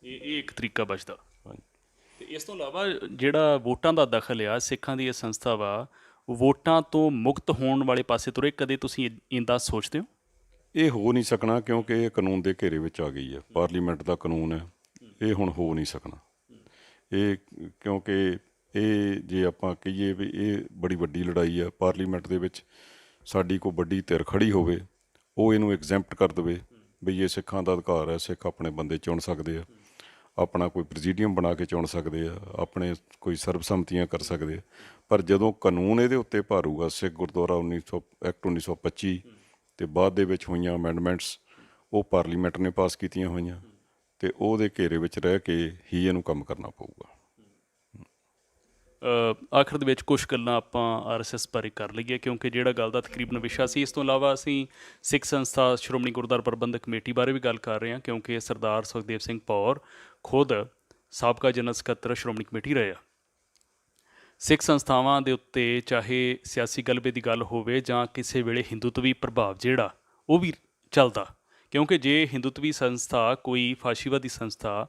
ਇਹ ਇੱਕ ਤਰੀਕਾ ਬਚਦਾ। ਤੇ ਇਸ ਤੋਂ ਇਲਾਵਾ ਜਿਹੜਾ ਵੋਟਾਂ ਦਾ ਦਖਲ ਆ, ਸਿੱਖਾਂ ਦੀ ਇਹ ਸੰਸਥਾ ਵਾ, ਵੋਟਾਂ ਤੋਂ ਮੁਕਤ ਹੋਣ ਵਾਲੇ ਪਾਸੇ ਤੁਰੇ, ਕਦੇ ਤੁਸੀਂ ਇੰਦਾ ਸੋਚਦੇ ਹੋ? ਇਹ ਹੋ ਨਹੀਂ ਸਕਣਾ ਕਿਉਂਕਿ ਇਹ ਕਾਨੂੰਨ ਦੇ ਘੇਰੇ ਵਿੱਚ ਆ ਗਈ ਹੈ। ਪਾਰਲੀਮੈਂਟ ਦਾ ਕਾਨੂੰਨ ਹੈ, ਇਹ ਹੁਣ ਹੋ ਨਹੀਂ ਸਕਣਾ। ਇਹ ਕਿਉਂਕਿ ਇਹ ਜੇ ਆਪਾਂ ਕਹੀਏ ਵੀ ਇਹ ਬੜੀ ਵੱਡੀ ਲੜਾਈ ਹੈ, ਪਾਰਲੀਮੈਂਟ ਦੇ ਵਿੱਚ ਸਾਡੀ ਕੋਈ ਵੱਡੀ ਧਿਰ ਖੜੀ ਹੋਵੇ, ਉਹ ਇਹਨੂੰ ਐਗਜ਼ੈਂਪਟ ਕਰ ਦੇਵੇ ਵੀ ਇਹ ਸਿੱਖਾਂ ਦਾ ਅਧਿਕਾਰ ਹੈ, ਸਿੱਖ ਆਪਣੇ ਬੰਦੇ ਚੁਣ ਸਕਦੇ ਆ, ਆਪਣਾ ਕੋਈ ਪ੍ਰੈਜ਼ੀਡੀਅਮ ਬਣਾ ਕੇ ਚੁਣ ਸਕਦੇ ਆ, ਆਪਣੇ ਕੋਈ ਸਰਬਸੰਮਤੀਆਂ ਕਰ ਸਕਦੇ ਆ। ਪਰ ਜਦੋਂ ਕਾਨੂੰਨ ਇਹਦੇ ਉੱਤੇ ਭਾਰੂਗਾ, ਸਿੱਖ ਗੁਰਦੁਆਰਾ 1925 ਅਤੇ ਬਾਅਦ ਦੇ ਵਿੱਚ ਹੋਈਆਂ ਅਮੈਂਡਮੈਂਟਸ ਉਹ ਪਾਰਲੀਮੈਂਟ ਨੇ ਪਾਸ ਕੀਤੀਆਂ ਹੋਈਆਂ, ਅਤੇ ਉਹਦੇ ਘੇਰੇ ਵਿੱਚ ਰਹਿ ਕੇ ਹੀ ਇਹਨੂੰ ਕੰਮ ਕਰਨਾ ਪਊਗਾ। ਆਖਰ ਦੇ ਵਿੱਚ ਕੁਛ ਗੱਲਾਂ ਆਪਾਂ RSS ਬਾਰੇ ਕਰ ਲਈਏ, ਕਿਉਂਕਿ ਜਿਹੜਾ ਗੱਲ ਦਾ ਤਕਰੀਬਨ ਵਿਸ਼ਾ ਸੀ। ਇਸ ਤੋਂ ਇਲਾਵਾ ਅਸੀਂ ਸਿੱਖ ਸੰਸਥਾ ਸ਼੍ਰੋਮਣੀ ਗੁਰਦੁਆਰਾ ਪ੍ਰਬੰਧਕ ਕਮੇਟੀ ਬਾਰੇ ਵੀ ਗੱਲ ਕਰ ਰਹੇ ਹਾਂ, ਕਿਉਂਕਿ ਸਰਦਾਰ ਸੁਖਦੇਵ ਸਿੰਘ ਭੌਰ ਖੁਦ ਸਾਬਕਾ ਜਨਰਲ ਸਕੱਤਰ ਸ਼੍ਰੋਮਣੀ ਕਮੇਟੀ ਰਹੇ ਆ। ਸਿੱਖ ਸੰਸਥਾਵਾਂ ਦੇ ਉੱਤੇ ਚਾਹੇ ਸਿਆਸੀ ਗਲਬੇ ਦੀ ਗੱਲ ਹੋਵੇ ਜਾਂ ਕਿਸੇ ਵੇਲੇ ਹਿੰਦੂਤਵੀ ਪ੍ਰਭਾਵ ਜਿਹੜਾ ਉਹ ਵੀ ਚੱਲਦਾ, ਕਿਉਂਕਿ ਜੇ ਹਿੰਦੂਤਵੀ ਸੰਸਥਾ, ਕੋਈ ਫਾਸ਼ੀਵਾਦੀ ਸੰਸਥਾ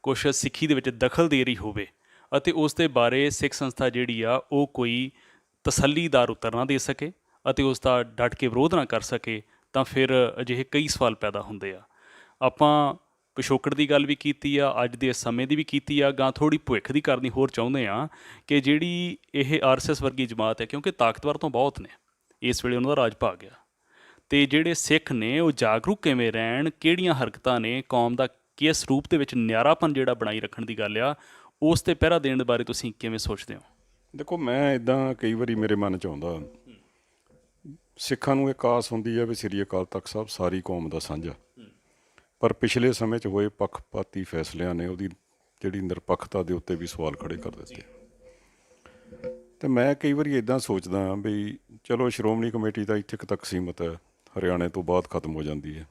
ਕੁਛ ਸਿੱਖੀ ਦੇ ਵਿੱਚ ਦਖਲ ਦੇ ਰਹੀ ਹੋਵੇ ਅਤੇ ਉਸ ਦੇ ਬਾਰੇ ਸਿੱਖ ਸੰਸਥਾ ਜਿਹੜੀ ਆ ਉਹ ਕੋਈ ਤਸੱਲੀਦਾਰ ਉੱਤਰ ਨਾ ਦੇ ਸਕੇ ਅਤੇ ਉਸ ਦਾ ਡਟ ਕੇ ਵਿਰੋਧ ਨਾ ਕਰ ਸਕੇ, ਤਾਂ ਫਿਰ ਅਜਿਹੇ ਕਈ ਸਵਾਲ ਪੈਦਾ ਹੁੰਦੇ ਆ। ਆਪਾਂ ਪਿਛੋਕੜ ਦੀ ਗੱਲ ਵੀ ਕੀਤੀ ਆ, ਅੱਜ ਦੇ ਸਮੇਂ ਦੀ ਵੀ ਕੀਤੀ ਆ, ਗਾਂ ਥੋੜ੍ਹੀ ਭਵਿੱਖ ਦੀ ਕਰਨੀ ਹੋਰ ਚਾਹੁੰਦੇ ਆ ਕਿ ਜਿਹੜੀ ਇਹ RSS ਵਰਗੀ ਜਮਾਤ ਹੈ, ਕਿਉਂਕਿ ਤਾਕਤਵਰ ਤੋਂ ਬਹੁਤ ਨੇ, ਇਸ ਵੇਲੇ ਉਹਨਾਂ ਦਾ ਰਾਜ ਭਾਗ ਗਿਆ, ਅਤੇ ਜਿਹੜੇ ਸਿੱਖ ਨੇ ਉਹ ਜਾਗਰੂਕ ਕਿਵੇਂ ਰਹਿਣ, ਕਿਹੜੀਆਂ ਹਰਕਤਾਂ ਨੇ ਕੌਮ ਦਾ ਕਿਸ ਰੂਪ ਦੇ ਵਿੱਚ ਨਿਆਰਾਪਨ ਜਿਹੜਾ ਬਣਾਈ ਰੱਖਣ ਦੀ ਗੱਲ ਆ, ਉਸ 'ਤੇ ਪਹਿਰਾ ਦੇਣ ਦੇ ਬਾਰੇ ਤੁਸੀਂ ਕਿਵੇਂ ਸੋਚਦੇ ਹੋ? ਦੇਖੋ, ਮੈਂ ਇੱਦਾਂ ਕਈ ਵਾਰੀ ਮੇਰੇ ਮਨ 'ਚ ਆਉਂਦਾ, ਸਿੱਖਾਂ ਨੂੰ ਇੱਕ ਆਸ ਹੁੰਦੀ ਹੈ ਵੀ ਸ੍ਰੀ ਅਕਾਲ ਤਖਤ ਸਾਹਿਬ ਸਾਰੀ ਕੌਮ ਦਾ ਸਾਂਝਾ, ਪਰ ਪਿਛਲੇ ਸਮੇਂ 'ਚ ਹੋਏ ਪੱਖਪਾਤੀ ਫੈਸਲਿਆਂ ਨੇ ਉਹਦੀ ਜਿਹੜੀ ਨਿਰਪੱਖਤਾ ਦੇ ਉੱਤੇ ਵੀ ਸਵਾਲ ਖੜੇ ਕਰ ਦਿੱਤੇ। ਅਤੇ ਮੈਂ ਕਈ ਵਾਰੀ ਇੱਦਾਂ ਸੋਚਦਾ ਵੀ ਚਲੋ ਸ਼੍ਰੋਮਣੀ ਕਮੇਟੀ ਤਾਂ ਇੱਥੇ ਤੱਕ ਸੀਮਤ ਹੈ, ਹਰਿਆਣੇ ਤੋਂ ਬਾਅਦ ਖਤਮ ਹੋ ਜਾਂਦੀ ਹੈ।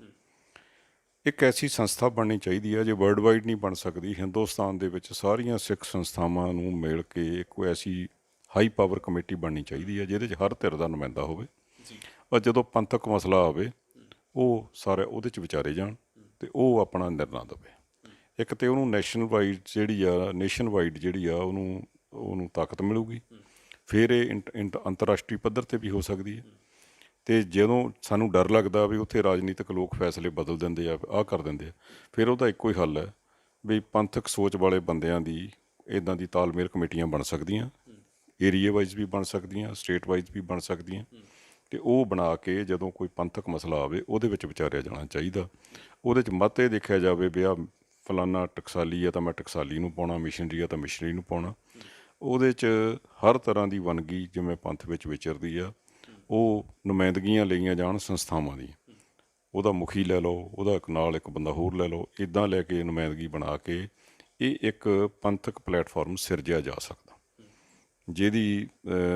ਇੱਕ ਐਸੀ ਸੰਸਥਾ ਬਣਨੀ ਚਾਹੀਦੀ ਹੈ, ਜੇ ਵਰਲਡ ਵਾਈਡ ਨਹੀਂ ਬਣ ਸਕਦੀ, ਹਿੰਦੁਸਤਾਨ ਦੇ ਵਿੱਚ ਸਾਰੀਆਂ ਸਿੱਖ ਸੰਸਥਾਵਾਂ ਨੂੰ ਮਿਲ ਕੇ ਇੱਕ ਐਸੀ ਹਾਈ ਪਾਵਰ ਕਮੇਟੀ ਬਣਨੀ ਚਾਹੀਦੀ ਹੈ ਜਿਹਦੇ 'ਚ ਹਰ ਧਿਰ ਦਾ ਨੁਮਾਇੰਦਾ ਹੋਵੇ, ਔਰ ਜਦੋਂ ਪੰਥਕ ਮਸਲਾ ਆਵੇ ਉਹ ਸਾਰੇ ਉਹਦੇ 'ਚ ਵਿਚਾਰੇ ਜਾਣ ਅਤੇ ਉਹ ਆਪਣਾ ਨਿਰਣਾ ਦੇਵੇ। ਇੱਕ ਤਾਂ ਉਹਨੂੰ ਨੇਸ਼ਨ ਵਾਈਡ ਜਿਹੜੀ ਆ ਉਹਨੂੰ ਤਾਕਤ ਮਿਲੂਗੀ, ਫਿਰ ਇਹ ਅੰਤਰਰਾਸ਼ਟਰੀ ਪੱਧਰ 'ਤੇ ਵੀ ਹੋ ਸਕਦੀ ਹੈ। ਅਤੇ ਜਦੋਂ ਸਾਨੂੰ ਡਰ ਲੱਗਦਾ ਵੀ ਉੱਥੇ ਰਾਜਨੀਤਿਕ ਲੋਕ ਫੈਸਲੇ ਬਦਲ ਦਿੰਦੇ ਆ, ਆਹ ਕਰ ਦਿੰਦੇ ਆ, ਫਿਰ ਉਹਦਾ ਇੱਕੋ ਹੀ ਹੱਲ ਹੈ ਵੀ ਪੰਥਕ ਸੋਚ ਵਾਲੇ ਬੰਦਿਆਂ ਦੀ ਇੱਦਾਂ ਦੀ ਤਾਲਮੇਲ ਕਮੇਟੀਆਂ ਬਣ ਸਕਦੀਆਂ, ਏਰੀਏ ਵਾਈਜ਼ ਵੀ ਬਣ ਸਕਦੀਆਂ, ਸਟੇਟ ਵਾਈਜ਼ ਵੀ ਬਣ ਸਕਦੀਆਂ, ਅਤੇ ਉਹ ਬਣਾ ਕੇ ਜਦੋਂ ਕੋਈ ਪੰਥਕ ਮਸਲਾ ਆਵੇ ਉਹਦੇ ਵਿੱਚ ਵਿਚਾਰਿਆ ਜਾਣਾ ਚਾਹੀਦਾ। ਉਹਦੇ 'ਚ ਮਤ ਇਹ ਦੇਖਿਆ ਜਾਵੇ ਵੀ ਆਹ ਫਲਾਨਾ ਟਕਸਾਲੀ ਆ ਤਾਂ ਮੈਂ ਟਕਸਾਲੀ ਨੂੰ ਪਾਉਣਾ, ਮਿਸ਼ਨਰੀ ਆ ਤਾਂ ਮਿਸ਼ਨਰੀ ਨੂੰ ਪਾਉਣਾ। ਉਹਦੇ 'ਚ ਹਰ ਤਰ੍ਹਾਂ ਦੀ ਵੰਨਗੀ ਜਿਵੇਂ ਪੰਥ ਵਿੱਚ ਵਿਚਰਦੀ ਆ, ਉਹ ਨੁਮਾਇੰਦਗੀਆਂ ਲਈਆਂ ਜਾਣ ਸੰਸਥਾਵਾਂ ਦੀ, ਉਹਦਾ ਮੁਖੀ ਲੈ ਲਓ, ਉਹਦਾ ਨਾਲ ਇੱਕ ਬੰਦਾ ਹੋਰ ਲੈ ਲਓ, ਇੱਦਾਂ ਲੈ ਕੇ ਨੁਮਾਇੰਦਗੀ ਬਣਾ ਕੇ ਇਹ ਇੱਕ ਪੰਥਕ ਪਲੇਟਫਾਰਮ ਸਿਰਜਿਆ ਜਾ ਸਕਦਾ, ਜਿਹਦੀ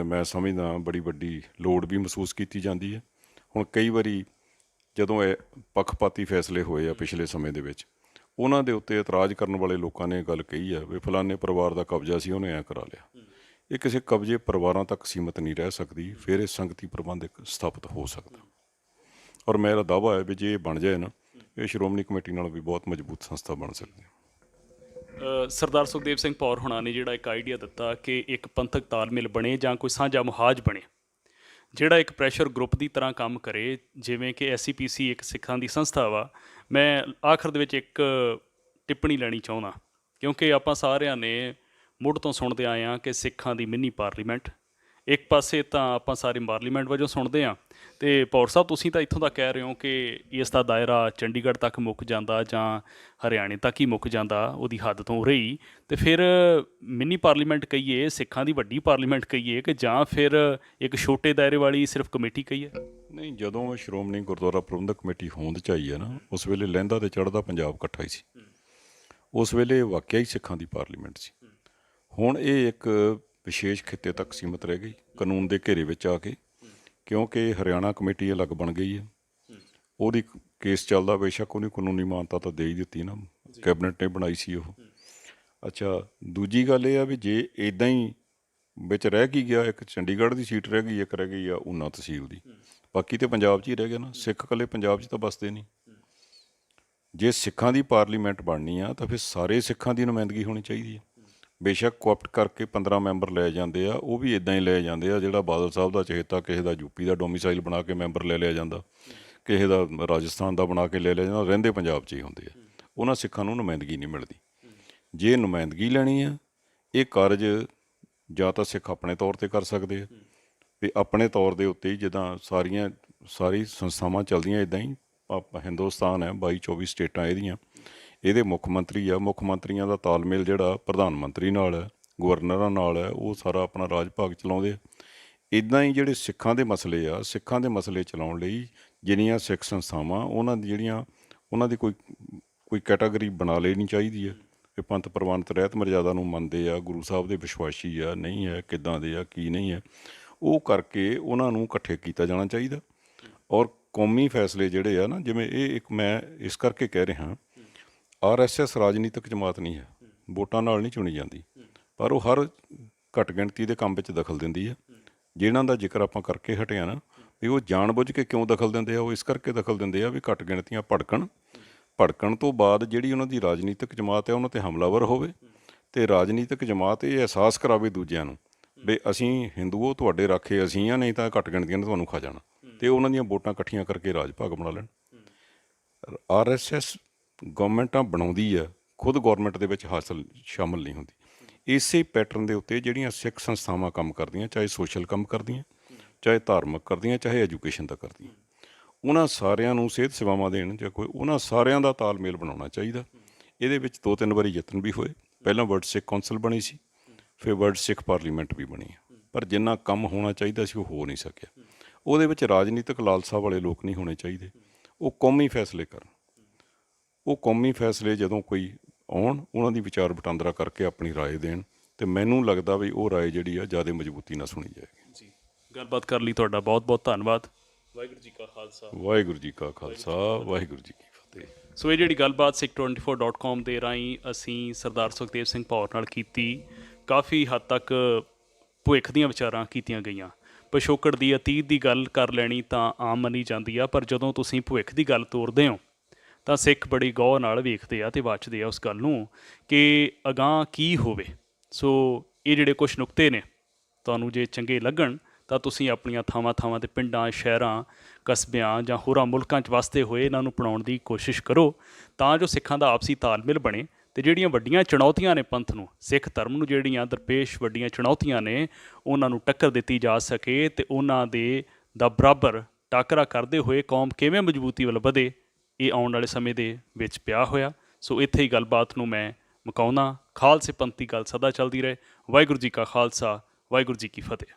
ਮੈਂ ਸਮਝਦਾ ਬੜੀ ਵੱਡੀ ਲੋੜ ਵੀ ਮਹਿਸੂਸ ਕੀਤੀ ਜਾਂਦੀ ਹੈ। ਹੁਣ ਕਈ ਵਾਰੀ ਜਦੋਂ ਇਹ ਪੱਖਪਾਤੀ ਫੈਸਲੇ ਹੋਏ ਆ ਪਿਛਲੇ ਸਮੇਂ ਦੇ ਵਿੱਚ, ਉਹਨਾਂ ਦੇ ਉੱਤੇ ਇਤਰਾਜ਼ ਕਰਨ ਵਾਲੇ ਲੋਕਾਂ ਨੇ ਗੱਲ ਕਹੀ ਹੈ ਵੀ ਫਲਾਣੇ ਪਰਿਵਾਰ ਦਾ ਕਬਜ਼ਾ ਸੀ, ਉਹਨੇ ਐਂ ਕਰਾ ਲਿਆ। ਇਹ ਕਿਸੇ ਕਬਜ਼ੇ ਪਰਿਵਾਰਾਂ ਤੱਕ ਸੀਮਤ ਨਹੀਂ ਰਹਿ ਸਕਦੀ, ਫਿਰ ਇਹ ਸੰਗਤੀ ਪ੍ਰਬੰਧ ਇੱਕ ਸਥਾਪਿਤ ਹੋ ਸਕਦਾ। ਔਰ ਮੇਰਾ ਦਾਅਵਾ ਹੈ ਵੀ ਜੇ ਇਹ ਬਣ ਜਾਏ ਨਾ, ਇਹ ਸ਼੍ਰੋਮਣੀ ਕਮੇਟੀ ਨਾਲ ਵੀ ਬਹੁਤ ਮਜ਼ਬੂਤ ਸੰਸਥਾ ਬਣ ਸਕਦੀ ਹੈ। ਸਰਦਾਰ ਸੁਖਦੇਵ ਸਿੰਘ ਭੌਰ ਹੋਣਾ ਨੇ ਜਿਹੜਾ ਇੱਕ ਆਈਡੀਆ ਦਿੱਤਾ ਕਿ ਇੱਕ ਪੰਥਕ ਤਾਲਮੇਲ ਬਣੇ ਜਾਂ ਕੋਈ ਸਾਂਝਾ ਮੁਹਾਜ ਬਣੇ, ਜਿਹੜਾ ਇੱਕ ਪ੍ਰੈਸ਼ਰ ਗਰੁੱਪ ਦੀ ਤਰ੍ਹਾਂ ਕੰਮ ਕਰੇ, ਜਿਵੇਂ ਕਿ SCPC ਇੱਕ ਸਿੱਖਾਂ ਦੀ ਸੰਸਥਾ ਵਾ। ਮੈਂ ਆਖਰ ਦੇ ਵਿੱਚ ਇੱਕ ਟਿੱਪਣੀ ਲੈਣੀ ਚਾਹੁੰਦਾ, ਕਿਉਂਕਿ ਆਪਾਂ ਸਾਰਿਆਂ ਨੇ ਮੁੱਢ ਤੋਂ ਸੁਣਦੇ ਆਏ ਹਾਂ ਕਿ ਸਿੱਖਾਂ ਦੀ ਮਿੰਨੀ ਪਾਰਲੀਮੈਂਟ, ਇੱਕ ਪਾਸੇ ਤਾਂ ਆਪਾਂ ਸਾਰੇ ਪਾਰਲੀਮੈਂਟ ਵਜੋਂ ਸੁਣਦੇ ਹਾਂ, ਤੇ ਪੌਰ ਸਾਹਿਬ ਤੁਸੀਂ ਤਾਂ ਇੱਥੋਂ ਤੱਕ ਕਹਿ ਰਹੇ ਹੋ ਕਿ ਇਸ ਦਾ ਦਾਇਰਾ ਚੰਡੀਗੜ੍ਹ ਤੱਕ ਮੁੱਕ ਜਾਂਦਾ ਜਾਂ ਹਰਿਆਣੇ ਤੱਕ ਹੀ ਮੁੱਕ ਜਾਂਦਾ, ਉਹਦੀ ਹੱਦ ਤੋਂ ਰਹੀ, ਤੇ ਫਿਰ ਮਿੰਨੀ ਪਾਰਲੀਮੈਂਟ ਕਹੀਏ, ਸਿੱਖਾਂ ਦੀ ਵੱਡੀ ਪਾਰਲੀਮੈਂਟ ਕਹੀਏ, ਕਿ ਜਾਂ ਫਿਰ ਇੱਕ ਛੋਟੇ ਦਾਇਰੇ ਵਾਲੀ ਸਿਰਫ ਕਮੇਟੀ ਕਹੀਏ? ਨਹੀਂ, ਜਦੋਂ ਸ਼੍ਰੋਮਣੀ ਗੁਰਦੁਆਰਾ ਪ੍ਰਬੰਧਕ ਕਮੇਟੀ ਹੋਂਦ 'ਚ ਆਈ ਹੈ ਨਾ, ਉਸ ਵੇਲੇ ਲਹਿੰਦਾ ਤੇ ਚੜ੍ਹਦਾ ਪੰਜਾਬ ਇਕੱਠਾ ਹੀ ਸੀ। ਉਸ ਵੇਲੇ ਵਾਕਿਆ ਹੀ ਸਿੱਖਾਂ ਦੀ ਪਾਰਲੀਮੈਂਟ ਸੀ। ਹੁਣ ਇਹ ਇੱਕ ਵਿਸ਼ੇਸ਼ ਖਿੱਤੇ ਤੱਕ ਸੀਮਤ ਰਹਿ ਗਈ ਕਾਨੂੰਨ ਦੇ ਘੇਰੇ ਵਿੱਚ ਆ ਕੇ, ਕਿਉਂਕਿ ਹਰਿਆਣਾ ਕਮੇਟੀ ਅਲੱਗ ਬਣ ਗਈ ਹੈ। ਉਹਦੀ ਕੇਸ ਚੱਲਦਾ, ਬੇਸ਼ੱਕ ਉਹਨੇ ਕਾਨੂੰਨੀ ਮਾਨਤਾ ਤਾਂ ਦੇ ਹੀ ਦਿੱਤੀ ਨਾ, ਕੈਬਨਿਟ ਨੇ ਬਣਾਈ ਸੀ ਉਹ। ਅੱਛਾ, ਦੂਜੀ ਗੱਲ ਇਹ ਆ ਵੀ ਜੇ ਇੱਦਾਂ ਹੀ ਵਿੱਚ ਰਹਿ ਕੀ ਗਿਆ, ਇੱਕ ਚੰਡੀਗੜ੍ਹ ਦੀ ਸੀਟ ਰਹਿ ਗਈ, ਇੱਕ ਰਹਿ ਗਈ ਆ ਊਨਾ ਤਹਿਸੀਲ ਦੀ, ਬਾਕੀ ਤੇ ਪੰਜਾਬ 'ਚ ਹੀ ਰਹਿ ਗਿਆ ਨਾ। ਸਿੱਖ ਇਕੱਲੇ ਪੰਜਾਬ 'ਚ ਤਾਂ ਬਸਦੇ ਨਹੀਂ। ਜੇ ਸਿੱਖਾਂ ਦੀ ਪਾਰਲੀਮੈਂਟ ਬਣਨੀ ਆ ਤਾਂ ਫਿਰ ਸਾਰੇ ਸਿੱਖਾਂ ਦੀ ਨੁਮਾਇੰਦਗੀ ਹੋਣੀ ਚਾਹੀਦੀ ਹੈ। ਬੇਸ਼ੱਕ ਕੋਆਪਟ ਕਰਕੇ 15 ਮੈਂਬਰ ਲੈ ਜਾਂਦੇ ਆ, ਉਹ ਵੀ ਇੱਦਾਂ ਹੀ ਲੈ ਜਾਂਦੇ ਆ। ਜਿਹੜਾ ਬਾਦਲ ਸਾਹਿਬ ਦਾ ਚਹੇਤਾ, ਕਿਸੇ ਦਾ ਯੂਪੀ ਦਾ ਡੋਮੀਸਾਈਲ ਬਣਾ ਕੇ ਮੈਂਬਰ ਲੈ ਲਿਆ ਜਾਂਦਾ, ਕਿਸੇ ਦਾ ਰਾਜਸਥਾਨ ਦਾ ਬਣਾ ਕੇ ਲੈ ਲਿਆ ਜਾਂਦਾ, ਰਹਿੰਦੇ ਪੰਜਾਬ 'ਚ ਹੀ ਹੁੰਦੇ ਆ। ਉਹਨਾਂ ਸਿੱਖਾਂ ਨੂੰ ਨੁਮਾਇੰਦਗੀ ਨਹੀਂ ਮਿਲਦੀ। ਜੇ ਨੁਮਾਇੰਦਗੀ ਲੈਣੀ ਆ, ਇਹ ਕਾਰਜ ਜਾਂ ਤਾਂ ਸਿੱਖ ਆਪਣੇ ਤੌਰ 'ਤੇ ਕਰ ਸਕਦੇ ਆ, ਵੀ ਆਪਣੇ ਤੌਰ ਦੇ ਉੱਤੇ ਹੀ, ਜਿੱਦਾਂ ਸਾਰੀ ਸੰਸਥਾਵਾਂ ਚੱਲਦੀਆਂ ਇੱਦਾਂ ਹੀ। ਹਿੰਦੁਸਤਾਨ ਹੈ, 22-24 ਸਟੇਟਾਂ ਇਹਦੀਆਂ, ਇਹਦੇ ਮੁੱਖ ਮੰਤਰੀ ਆ। ਮੁੱਖ ਮੰਤਰੀਆਂ ਦਾ ਤਾਲਮੇਲ ਜਿਹੜਾ ਪ੍ਰਧਾਨ ਮੰਤਰੀ ਨਾਲ ਹੈ, ਗਵਰਨਰਾਂ ਨਾਲ ਹੈ, ਉਹ ਸਾਰਾ ਆਪਣਾ ਰਾਜ ਭਾਗ ਚਲਾਉਂਦੇ ਆ। ਇੱਦਾਂ ਹੀ ਜਿਹੜੇ ਸਿੱਖਾਂ ਦੇ ਮਸਲੇ ਆ, ਸਿੱਖਾਂ ਦੇ ਮਸਲੇ ਚਲਾਉਣ ਲਈ ਜਿੰਨੀਆਂ ਸਿੱਖ ਸੰਸਥਾਵਾਂ, ਉਹਨਾਂ ਦੀ ਕੋਈ ਕੈਟਾਗਰੀ ਬਣਾ ਲੈਣੀ ਚਾਹੀਦੀ ਹੈ ਕਿ ਪੰਥ ਪ੍ਰਵਾਨਿਤ ਰਹਿਤ ਮਰਜ਼ਾਦਾ ਨੂੰ ਮੰਨਦੇ ਆ, ਗੁਰੂ ਸਾਹਿਬ ਦੇ ਵਿਸ਼ਵਾਸੀ ਆ, ਨਹੀਂ ਹੈ, ਕਿੱਦਾਂ ਦੇ ਆ, ਕੀ ਨਹੀਂ ਹੈ, ਉਹ ਕਰਕੇ ਉਹਨਾਂ ਨੂੰ ਇਕੱਠੇ ਕੀਤਾ ਜਾਣਾ ਚਾਹੀਦਾ। ਔਰ ਕੌਮੀ ਫੈਸਲੇ ਜਿਹੜੇ ਆ ਨਾ, ਜਿਵੇਂ ਇਹ ਇੱਕ ਮੈਂ ਇਸ ਕਰਕੇ ਕਹਿ ਰਿਹਾ, RSS ਰਾਜਨੀਤਿਕ ਜਮਾਤ ਨਹੀਂ ਹੈ, ਵੋਟਾਂ ਨਾਲ ਨਹੀਂ ਚੁਣੀ ਜਾਂਦੀ, ਪਰ ਉਹ ਹਰ ਘੱਟ ਗਿਣਤੀ ਦੇ ਕੰਮ ਵਿੱਚ ਦਖਲ ਦਿੰਦੀ ਹੈ। ਜਿਹਨਾਂ ਦਾ ਜ਼ਿਕਰ ਆਪਾਂ ਕਰਕੇ ਹਟਿਆ ਨਾ, ਵੀ ਉਹ ਜਾਣਬੁੱਝ ਕੇ ਕਿਉਂ ਦਖਲ ਦਿੰਦੇ ਆ, ਉਹ ਇਸ ਕਰਕੇ ਦਖਲ ਦਿੰਦੇ ਆ ਵੀ ਘੱਟ ਗਿਣਤੀਆਂ ਭੜਕਣ ਤੋਂ ਬਾਅਦ ਜਿਹੜੀ ਉਹਨਾਂ ਦੀ ਰਾਜਨੀਤਿਕ ਜਮਾਤ ਹੈ ਉਹਨਾਂ 'ਤੇ ਹਮਲਾਵਰ ਹੋਵੇ, ਅਤੇ ਰਾਜਨੀਤਿਕ ਜਮਾਤ ਇਹ ਅਹਿਸਾਸ ਕਰਾਵੇ ਦੂਜਿਆਂ ਨੂੰ ਵੀ ਅਸੀਂ ਹਿੰਦੂਓ, ਤੁਹਾਡੇ ਰਾਖੇ ਅਸੀਂ ਆ, ਨਹੀਂ ਤਾਂ ਘੱਟ ਗਿਣਤੀਆਂ ਨੇ ਤੁਹਾਨੂੰ ਖਾ ਜਾਣਾ, ਅਤੇ ਉਹਨਾਂ ਦੀਆਂ ਵੋਟਾਂ ਇਕੱਠੀਆਂ ਕਰਕੇ ਰਾਜ ਭਾਗ ਬਣਾ ਲੈਣ। RSS ਗੌਰਮੈਂਟਾਂ ਬਣਾਉਂਦੀ ਆ, ਖੁਦ ਗੌਰਮੈਂਟ ਦੇ ਵਿੱਚ ਸ਼ਾਮਲ ਨਹੀਂ ਹੁੰਦੀ। ਇਸੇ ਪੈਟਰਨ ਦੇ ਉੱਤੇ ਜਿਹੜੀਆਂ ਸਿੱਖ ਸੰਸਥਾਵਾਂ ਕੰਮ ਕਰਦੀਆਂ, ਚਾਹੇ ਸੋਸ਼ਲ ਕੰਮ ਕਰਦੀਆਂ, ਚਾਹੇ ਧਾਰਮਿਕ ਕਰਦੀਆਂ, ਚਾਹੇ ਐਜੂਕੇਸ਼ਨ ਦਾ ਕਰਦੀਆਂ, ਉਹਨਾਂ ਸਾਰਿਆਂ ਨੂੰ ਸਿਹਤ ਸੇਵਾਵਾਂ ਦੇਣ ਜਾਂ ਕੋਈ, ਉਹਨਾਂ ਸਾਰਿਆਂ ਦਾ ਤਾਲਮੇਲ ਬਣਾਉਣਾ ਚਾਹੀਦਾ। ਇਹਦੇ ਵਿੱਚ 2-3 ਵਾਰੀ ਯਤਨ ਵੀ ਹੋਏ। ਪਹਿਲਾਂ ਵਰਲਡ ਸਿੱਖ ਕੌਂਸਲ ਬਣੀ ਸੀ, ਫਿਰ ਵਰਲਡ ਸਿੱਖ ਪਾਰਲੀਮੈਂਟ ਵੀ ਬਣੀ, ਪਰ ਜਿੰਨਾ ਕੰਮ ਹੋਣਾ ਚਾਹੀਦਾ ਸੀ ਉਹ ਹੋ ਨਹੀਂ ਸਕਿਆ। ਉਹਦੇ ਵਿੱਚ ਰਾਜਨੀਤਿਕ ਲਾਲਸਾ ਵਾਲੇ ਲੋਕ ਨਹੀਂ ਹੋਣੇ ਚਾਹੀਦੇ। ਉਹ ਕੌਮੀ ਫੈਸਲੇ ਕਰਨ। ਉਹ ਕੌਮੀ ਫੈਸਲੇ ਜਦੋਂ ਕੋਈ ਆਉਣ, ਉਹਨਾਂ ਦੀ ਵਿਚਾਰ ਵਟਾਂਦਰਾ ਕਰਕੇ ਆਪਣੀ ਰਾਏ ਦੇਣ, ਅਤੇ ਮੈਨੂੰ ਲੱਗਦਾ ਵੀ ਉਹ ਰਾਏ ਜਿਹੜੀ ਆ ਜ਼ਿਆਦਾ ਮਜ਼ਬੂਤੀ ਨਾਲ ਸੁਣੀ ਜਾਏਗੀ। ਜੀ, ਗੱਲਬਾਤ ਕਰਨ ਲਈ ਤੁਹਾਡਾ ਬਹੁਤ ਬਹੁਤ ਧੰਨਵਾਦ। ਵਾਹਿਗੁਰੂ ਜੀ ਕਾ ਖਾਲਸਾ, ਵਾਹਿਗੁਰੂ ਜੀ ਕਾ ਖਾਲਸਾ, ਵਾਹਿਗੁਰੂ ਜੀ ਕੀ ਫਤਿਹ। ਸੋ ਇਹ ਜਿਹੜੀ ਗੱਲਬਾਤ Sikh24.com ਦੇ ਰਾਹੀਂ ਅਸੀਂ ਸਰਦਾਰ ਸੁਖਦੇਵ ਸਿੰਘ ਭੌਰ ਨਾਲ ਕੀਤੀ, ਕਾਫੀ ਹੱਦ ਤੱਕ ਭਵਿੱਖ ਦੀਆਂ ਵਿਚਾਰਾਂ ਕੀਤੀਆਂ ਗਈਆਂ। ਪਿਛੋਕੜ ਦੀ, ਅਤੀਤ ਦੀ ਗੱਲ ਕਰ ਲੈਣੀ ਤਾਂ ਆਮ ਮੰਨੀ ਜਾਂਦੀ ਆ, ਪਰ ਜਦੋਂ ਤੁਸੀਂ ਭਵਿੱਖ ਦੀ ਗੱਲ ਤੋਰਦੇ ਹੋ ਤਾਂ ਸਿੱਖ ਬੜੀ ਗੌਰ ਨਾਲ ਵੇਖਦੇ ਆ ਅਤੇ ਵਾਚਦੇ ਆ ਉਸ ਗੱਲ ਨੂੰ ਕਿ ਅਗਾਂਹ ਕੀ ਹੋਵੇ। ਸੋ ਇਹ ਜਿਹੜੇ ਕੁਛ ਨੁਕਤੇ ਨੇ, ਤੁਹਾਨੂੰ ਜੇ ਚੰਗੇ ਲੱਗਣ ਤਾਂ ਤੁਸੀਂ ਆਪਣੀਆਂ ਥਾਵਾਂ ਦੇ ਪਿੰਡਾਂ, ਸ਼ਹਿਰਾਂ, ਕਸਬਿਆਂ ਜਾਂ ਹੋਰਾਂ ਮੁਲਕਾਂ 'ਚ ਵਸਦੇ ਹੋਏ ਇਹਨਾਂ ਨੂੰ ਅਪਣਾਉਣ ਦੀ ਕੋਸ਼ਿਸ਼ ਕਰੋ, ਤਾਂ ਜੋ ਸਿੱਖਾਂ ਦਾ ਆਪਸੀ ਤਾਲਮੇਲ ਬਣੇ ਅਤੇ ਜਿਹੜੀਆਂ ਵੱਡੀਆਂ ਚੁਣੌਤੀਆਂ ਨੇ ਪੰਥ ਨੂੰ, ਸਿੱਖ ਧਰਮ ਨੂੰ, ਜਿਹੜੀਆਂ ਦਰਪੇਸ਼ ਵੱਡੀਆਂ ਚੁਣੌਤੀਆਂ ਨੇ, ਉਹਨਾਂ ਨੂੰ ਟੱਕਰ ਦਿੱਤੀ ਜਾ ਸਕੇ ਅਤੇ ਉਹਨਾਂ ਦਾ ਬਰਾਬਰ ਟਾਕਰਾ ਕਰਦੇ ਹੋਏ ਕੌਮ ਕਿਵੇਂ ਮਜ਼ਬੂਤੀ ਵੱਲ ਵਧੇ, ਇਹ ਆਉਣ ਵਾਲੇ ਸਮੇਂ ਦੇ ਵਿੱਚ ਪਿਆ ਹੋਇਆ। ਸੋ ਇੱਥੇ ਹੀ ਗੱਲਬਾਤ ਨੂੰ ਮੈਂ ਮੁਕਾਉਂਦਾ। ਖਾਲਸੇ ਪੰਥ ਦੀ ਗੱਲ ਸਦਾ ਚੱਲਦੀ ਰਹੇ। ਵਾਹਿਗੁਰੂ ਜੀ ਕਾ ਖਾਲਸਾ, ਵਾਹਿਗੁਰੂ ਜੀ ਕੀ ਫਤਿਹ।